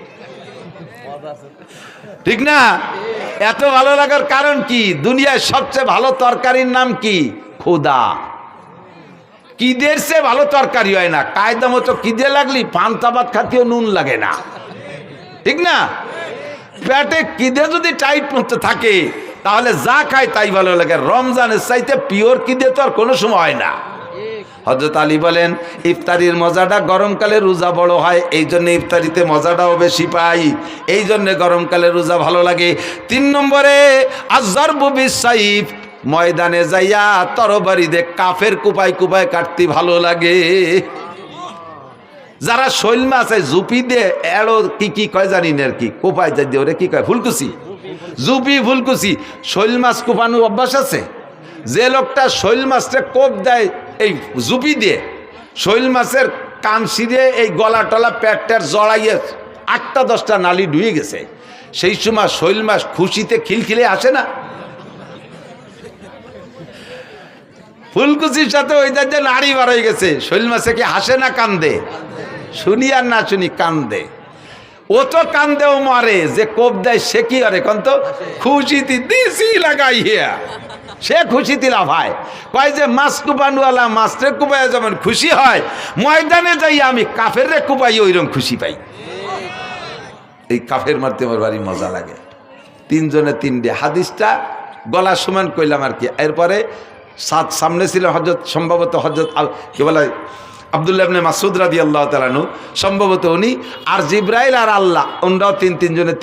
ঠিক না? এত ভালো লাগার কারণ কি? দুনিয়ায় সবচেয়ে ভালো তরকারির নাম কি? খোদা। কিদের সে ভালো তরকারি হয় না। কায়দা মতো কিদে লাগলি পান্তা ভাত খাতেও নুন লাগে না, ঠিক না? পেটে কিদে যদি টাইট মতো থাকে তাহলে যা খায় তাই ভালো লাগে। রমজানের চাইতে পিওর কিদে তো আর কোনো সময় হয় না। হযরত আলী বলেন ইফতারির মজাটা গরমকালে রোজা বড় হয়, এই জন্য ইফতারিতে মজাটাও বেশি পাই, এই জন্য গরমকালে রোজা ভালো লাগে। 3 নম্বরে আয-যারবু বিস-সাইফ, ময়দানে যাইয়া তরবারি দিয়ে কাফের কুপায় কুপায় কাটতে ভালো লাগে। যারা শৈল মাছ আছে জুপি দিয়ে এড়ো কি কয় জানি না আর কি, কোপায় যাই দিয়ে ওরে কি কয় ফুলকুচি, জুপি ফুলকুচি, শৈল মাছ কোপানো অভ্যাস আছে। যে লোকটা শৈল মাছটা কোপ দেয় এই জুপি দিয়ে, শৈল মাছের কান ছিঁড়ে এই গলা টলা পেটটার জড়াইয়ে 8টা-10টা নালি ডুয়ে গেছে, সেই সময় শৈল মাছ খুশিতে খিলখিলে আসে না? ফুলকুচির সাথে ওই যে নাড়ি বার হয়ে গেছে, শৈল মাছে কি হাসে না কান্দে? শুনি আর না শুনি কান্দে। ও তো কান্দেও মারে, যে কোপ দেয় সে কি আরে কন্ত খুশিতে দিছি লাগাইয়া, সে খুশিতে লাফায়। কয় যে মাছ কুপানওয়ালা মাছরে কুপাইয়া যেমন খুশি হয়, ময়দানে যাই আমি কাফের রে কুপাই ওইরকম খুশি পাই। এই কাফের মারতে আমার ভারী মজা লাগে। 3 জনে 3টে হাদিসটা গলা সমান কইলাম আর কি। এরপরে সামনে ছিল হযরত, সম্ভবত হযরত কি বলে আব্দুল্লাহ ইবনে মাসউদ রাদিয়াল্লাহু তাআলা আনহু, সম্ভবত উনি, আর জিবরাইল আর আল্লাহ, ওনারাও 3 জনে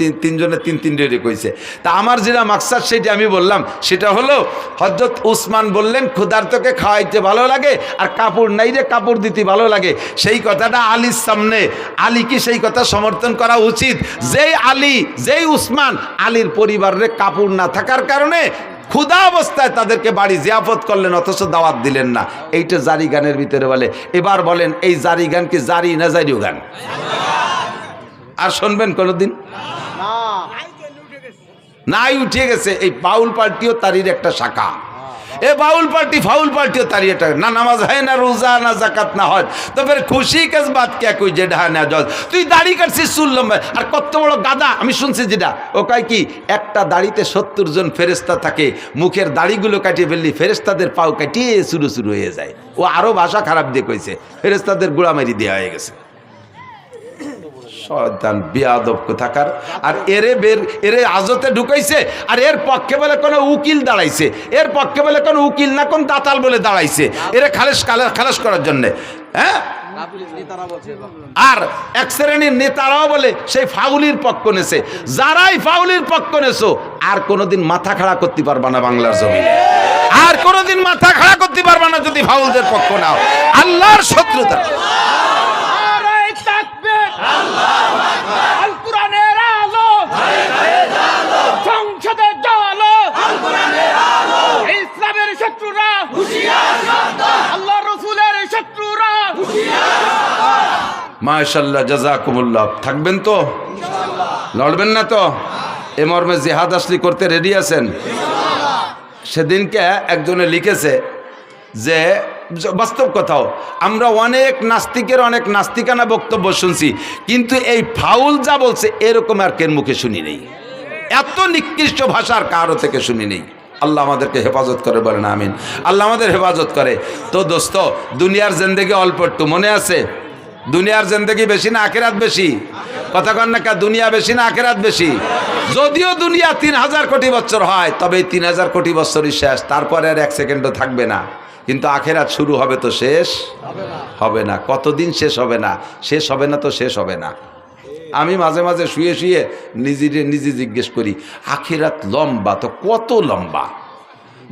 3 কইছে। তা আমার যেটা মাকসাদ সেটা আমি বললাম, সেটা হলো হযরত উসমান বললেন ক্ষুধার্তকে খাওয়াইতে ভালো লাগে আর কাপড় নাই রে কাপড় দিতে ভালো লাগে। সেই কথাটা আলীর সামনে, আলী কি সেই কথা সমর্থন করা উচিত? যেই উসমান আলীর পরিবারের কাপড় না থাকার কারণে ক্ষুধা অবস্থায় তাদেরকে বাড়ি জিয়াফত করলেন, অথচ দাওয়াত দিলেন না। এইটা জারি গানের ভিতরে বলে। এবার বলেন এই জারি গান কি জারি না জারিও গান? আর শুনবেন কোনোদিন? নাই, উঠে গেছে। এই বাউল পার্টিও তারই একটা শাখা। এ বাউল পার্টি ফাউল পার্টিও তারই একটা, না নামাজ হয় না রোজা না জাকাত না হয়, তো ফের খুশি কাজ বাদ কে কই যে ঢা না জল। তুই দাড়ি কাটছিস শুনলাম, আর কত বড় গাদা আমি শুনছি যেটা, ও কয় কি একটা দাড়িতে 70 জন ফেরেশতা থাকে, মুখের দাড়িগুলো কাটিয়ে ফেললি ফেরেশতাদের পাও কাটিয়ে শুরু হয়ে যায়। ও আরো ভাষা খারাপ দিয়ে কইছে, ফেরেশতাদের গোড়া মারি দেওয়া হয়ে গেছে। শয়তান বেয়াদব কোথাকার। আর এরে আজতে ঢুকাইছে, আর এর পক্ষে বলে কোনো উকিল দাঁড়াইছে, এর পক্ষে বলে কোনো উকিল না কোন দাতাল বলে দাঁড়াইছে, এরে খালাস করার জন্যে। হ্যাঁ, আর এক শ্রেণীর নেতারাও বলে সেই ফাউলির পক্ষ নেছে। যারাই ফাউলির পক্ষ নেছো আর কোনোদিন মাথা খাড়া করতে পারবা না বাংলার জমিনে, আর কোনোদিন মাথা খাড়া করতে পারবা না যদি ফাউলদের পক্ষ নাও। আল্লাহর শত্রুতা। আল কোরআনের আলো, সংসদে জ্বালো, ইসলামের শত্রুরা আল্লাহ রসুলের শত্রুরা। মাশাআল্লাহ, জাযাকুমুল্লাহ। থাকবেন তো, লড়বেন না তো? এ মর্মে জিহাদ আসলি করতে রেডি আছেন? সেদিনকে একজনে লিখেছে যে বাস্তব কথাও আমরা অনেক নাস্তিকের অনেক নাস্তিকানা বক্তব্য শুনছি, কিন্তু এই ফাউল যা বলছে এরকম আর কেন মুখে শুনি নেই, এত নিকৃষ্ট ভাষার কারো থেকে শুনি নেই। আল্লাহ আমাদেরকে হেফাজত করে, বলেন আমিন। আল্লাহ আমাদের হেফাজত করে। তো দোস্ত, দুনিয়ার জিন্দেগি অল্প একটু, মনে আছে? দুনিয়ার জিন্দেগি বেশি না আখিরাত বেশি? কথা কন না, দুনিয়া বেশি না আখিরাত বেশি? যদিও দুনিয়া 3000 কোটি বছর হয়, তবে এই 3000 কোটি বছরই শেষ, তারপরে আর 1 সেকেন্ডও থাকবে না। কিন্তু আখিরাত শুরু হবে তো শেষ হবে না। কতদিন শেষ হবে না? শেষ হবে না তো শেষ হবে না। আমি মাঝে মাঝে শুয়ে শুয়ে নিজে জিজ্ঞেস করি, আখিরাত লম্বা তো কত লম্বা?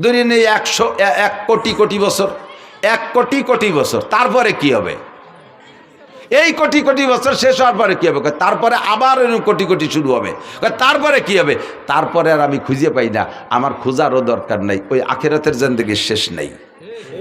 ধরে নেই 1 কোটি কোটি বছর, 1 কোটি কোটি বছর, তারপরে কি হবে? এই কোটি কোটি বছর শেষ হওয়ার পরে কী হবে? তারপরে আবার কোটি কোটি শুরু হবে, তারপরে কি হবে? তারপরে আর আমি খুঁজে পাই না। আমার খোঁজারও দরকার নাই, ওই আখিরাতের জিন্দেগির শেষ নেই।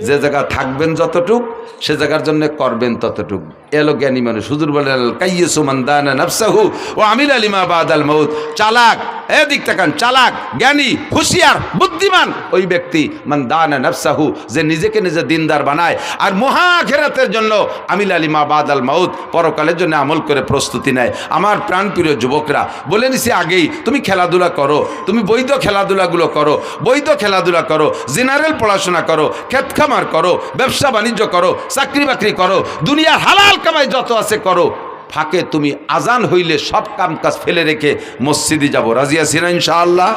যে জায়গা থাকবেন যতটুক, সে জায়গার জন্য করবেন ততটুক। এলো জ্ঞানী মানুষ। হুজুর বলেন, কাইয়্যিসু মান দানা নাফসাহু ওয়া আমিলা লিমা বাদাল মাউত। চালাক, এদিক তাকান, চালাক, জ্ঞানী, হুঁশিয়ার, বুদ্ধিমান ওই ব্যক্তি মান দানা নাফসাহু, যে নিজেকে নিজে দিনদার বানায় আর মহা আখিরাতের জন্য আমিলা লিমা বাদাল মাউত, পরকালের জন্য আমল করে প্রস্তুতি নেয়। আমার প্রাণপ্রিয় যুবকরা, বলে নিছি আগেই, তুমি খেলাধুলা করো, তুমি বৈধ খেলাধুলাগুলো করো, বৈধ খেলাধুলা করো, জেনারেল পড়াশোনা করো, খেত খামার করো, ব্যবসা বাণিজ্য করো, চাকরি বাকরি করো, দুনিয়ার হালাল কামাই যত আছে করো। ফাঁকে তুমি আজান হইলে সব কাম কাজ ফেলে রেখে মসজিদে যাবো, রাজি আছি না ইনশাআল্লাহ?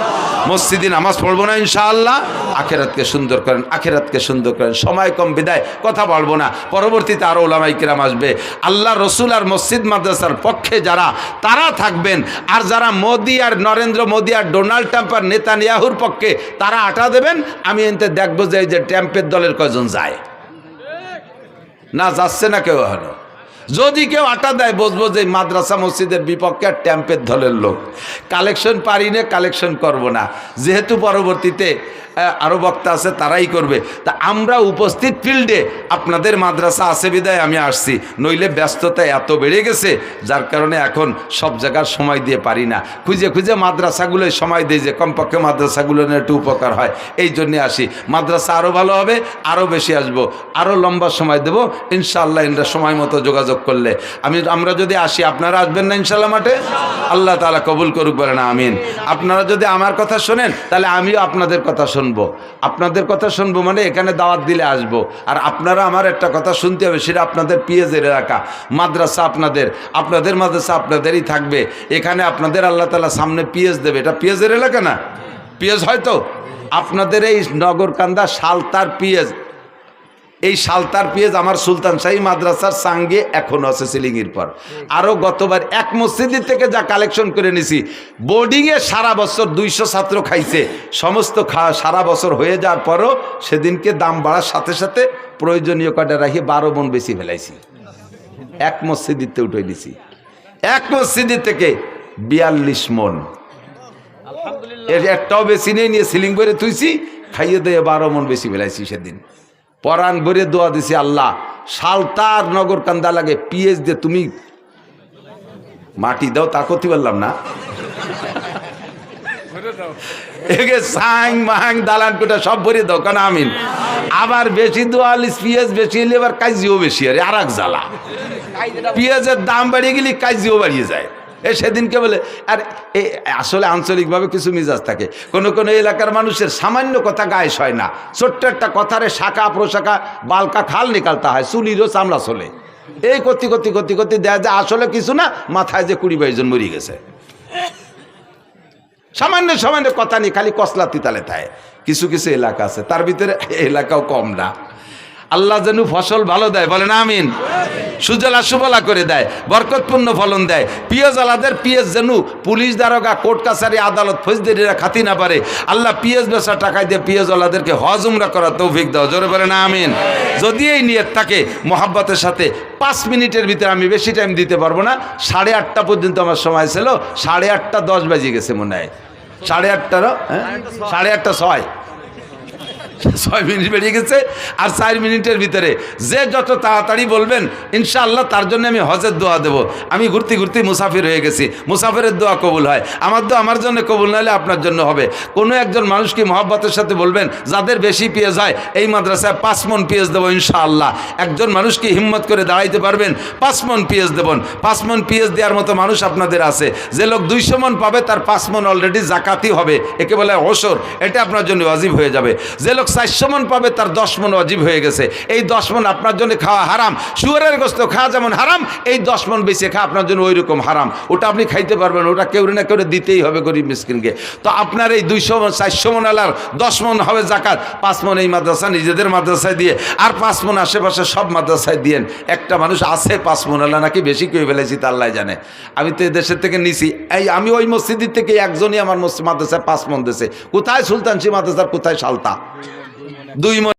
মসজিদে নামাজ পড়বো না ইনশাআল্লাহ? আখিরাতকে সুন্দর করেন, আখিরাতকে সুন্দর করেন। সময় কম বিদায় কথা বলবো না, পরবর্তীতে আরও ওলামায়ে কেরাম আসবে। আল্লাহ রসুল আর মসজিদ মাদ্রাসার পক্ষে যারা, তারা থাকবেন। আর যারা মোদি আর নরেন্দ্র মোদি আর ডোনাল্ড ট্রাম্প আর নেতানিয়াহুর পক্ষে, তারা আটা দেবেন। আমি এতে দেখবো যে ট্রাম্পের দলের কয়জন যায়, না যাচ্ছে না কেউ হলো। যদি কেউ আটা দেয়, বুঝবো যে মাদ্রাসা মসজিদের বিপক্ষে আর ট্যাম্পের দলের লোক। কালেকশন পারি না, কালেকশন করব না, যেহেতু পরবর্তীতে আরও বক্তা আছে, তারাই করবে। তা আমরা উপস্থিত ফিল্ডে, আপনাদের মাদ্রাসা আছে বিদায় আমি আসছি, নইলে ব্যস্ততা এত বেড়ে গেছে, যার কারণে এখন সব জায়গার সময় দিয়ে পারি না। খুঁজে খুঁজে মাদ্রাসাগুলোয় সময় দিই, যে কমপক্ষে মাদ্রাসাগুলো নিয়ে একটু উপকার হয়, এই জন্যে আসি। মাদ্রাসা আরও ভালো হবে, আরও বেশি আসবো, আরও লম্বা সময় দেবো ইনশাআল্লাহ। ইনরা সময় মতো যোগাযোগ করলে আমরা যদি আসি, আপনারা আসবেন না ইনশাআল্লাহ মাঠে? আল্লাহ তাআলা কবুল করুক, বলেন আমিন। আপনারা যদি আমার কথা শোনেন, তাহলে আমিও আপনাদের কথা শুনবো। আপনাদের কথা শুনবো মানে এখানে দাওয়াত দিলে আসবো। আর আপনারা আমার একটা কথা শুনতে হবে, সেটা আপনাদের পিএজের এলাকা, মাদ্রাসা আপনাদের মাদ্রাসা আপনাদেরই থাকবে। এখানে আপনাদের আল্লাহ তাআলা সামনে পিএজ দেবে। এটা পিএজের এলাকা না? পিএজ হয়তো আপনাদের এই নগরকান্দা সালতার পিএজ, এই সালতার পিএজ আমার সুলতান শাহী মাদ্রাসার সঙ্গে এখনো আছে সিলিংয়ের পর। আরও গতবার এক মসজিদের থেকে যা কালেকশন করে নিছি, বোর্ডিংয়ে সারা বছর 200 ছাত্র খাইছে। সমস্ত সারা বছর হয়ে যাওয়ার পরও সেদিনকে দাম বাড়ার সাথে সাথে প্রয়োজনীয় কটা রাখি 12 মণ বেশি ফেলাইছি। এক মসজিদিতে উঠে দিছি, এক মসজিদের থেকে 42 মণ। এর একটাও বেশি নেই, নিয়ে সিলিং করে তুইছি, খাইয়ে দিয়ে 12 মণ বেশি ফেলাইছি সেদিন। পরাণ ভরে দোয়া দিছি, আল্লাহ সালতার নগর কান্দা লাগে পিএইচ দিয়ে তুমি মাটি দাও, তা করতে পারলাম না। এগে সাং মাং দালান কোটা সব ভরে দাও, কেন আমিন। আবার বেশি দোয়া পিএইচ বেশি হলে এবার কাজিও বেশি, আরে আর এক জ্বালা। পিএইচের দাম বাড়িয়ে গেলে কাজিও বাড়িয়ে যায়। সেদিনকে বলে, আর আসলে আঞ্চলিকভাবে কিছু মিজাজ থাকে, কোনো কোনো এলাকার মানুষের সামান্য কথা গায়ে হয় না, ছোট্ট একটা কথারে শাখা প্রশাখা বালকা খাল নিকালতে হয়, চুলিরও চামড়া চলে। এই করতে করতে করতে করতে দেখা যায় আসলে কিছু না, মাথায় যে 20-22 জন মরে গেছে। সামান্য সামান্য কথা নিয়ে খালি কসলা তিতালে থাকে। কিছু কিছু এলাকা আছে, তার ভিতরে এলাকাও কম না। আল্লাহ যেন ফসল ভালো দেয়, বলেন আমিন। সুজলা সুফলা করে দেয়, বরকতপূর্ণ ফলন দেয়। পিএস আলাদের পিএস যেন পুলিশ দারোগা কোর্ট কাছারি আদালত ফৌজদারিরা খাতি না পারে। আল্লাহ পিএস বেচা টাকায় দিয়ে পিএস আলাদেরকে হজ উমরা করার তৌফিক দাও, জোরে বলেন আমিন। যদি এই নিয়ত থাকে মোহাব্বতের সাথে, 5 মিনিটের ভিতরে, আমি বেশি টাইম দিতে পারবো না, 8:30 পর্যন্ত আমার সময় ছিল। 8:30-10 বাজে গেছে মনে হয়, 8:30, 8:30-6 6 মিনিট বেরিয়ে গেছে, আর 4 মিনিটের ভিতরে যে যত তাড়াতাড়ি বলবেন ইনশাআল্লাহ তার জন্য আমি হজের দোয়া দেব। আমি ঘুরতে ঘুরতে মুসাফির হয়ে গেছি, মুসাফিরের দোয়া কবুল হয়, আমার দোয়া আমার জন্য কবুল না হলে আপনার জন্য হবে। কোনো একজন মানুষকে মহব্বতের সাথে বলবেন, যাদের বেশি পেঁয়াজ হয় এই মাদ্রাসায় 5 মণ পেঁয়াজ দেবো ইনশাআল্লাহ। একজন মানুষকে হিম্মত করে দাঁড়াইতে পারবেন 5 মণ পেঁয়াজ দেবেন। 5 মণ পেঁয়াজ দেওয়ার মতো মানুষ আপনাদের আছে। যে লোক 200 মণ পাবে তার 5 মণ অলরেডি জাকাতি হবে, একে বলে ওসর, এটা আপনার জন্য ওয়াজিব হয়ে যাবে। যে লোক 400 মণ পাবে তার 10 মণ ওয়াজিব হয়ে গেছে। এই 10 মণ আপনার জন্য খাওয়া হারাম, শুয়োরের গোশত খাওয়া যেমন হারাম, এই 10 মণ বেশি খাওয়া আপনার জন্য ওই রকম হারাম। ওটা আপনি খাইতে পারবেন, ওটা কেউ না কেউ দিতেই হবে গরিব মিসকিনকে। তো আপনার এই 200 মণ 400 মণ আলার 10 মণ হবে জাকাত, 5 মণ এই মাদ্রাসা নিজেদের মাদ্রাসায় দিয়ে, আর 5 মণ আশেপাশে সব মাদ্রাসায় দিয়েন। একটা মানুষ আছে 5 মণ আলা, নাকি বেশি কেউ ফেলেছি তা আল্লাহ জানে। আমি তো দেশের থেকে নিছি, আমি ওই মসজিদের থেকে একজনই আমার মাদ্রাসায় 5 মণ দিয়েছে। কোথায় সুলতানশি মাদ্রাসার, কোথায় সালতা, 2 মণ।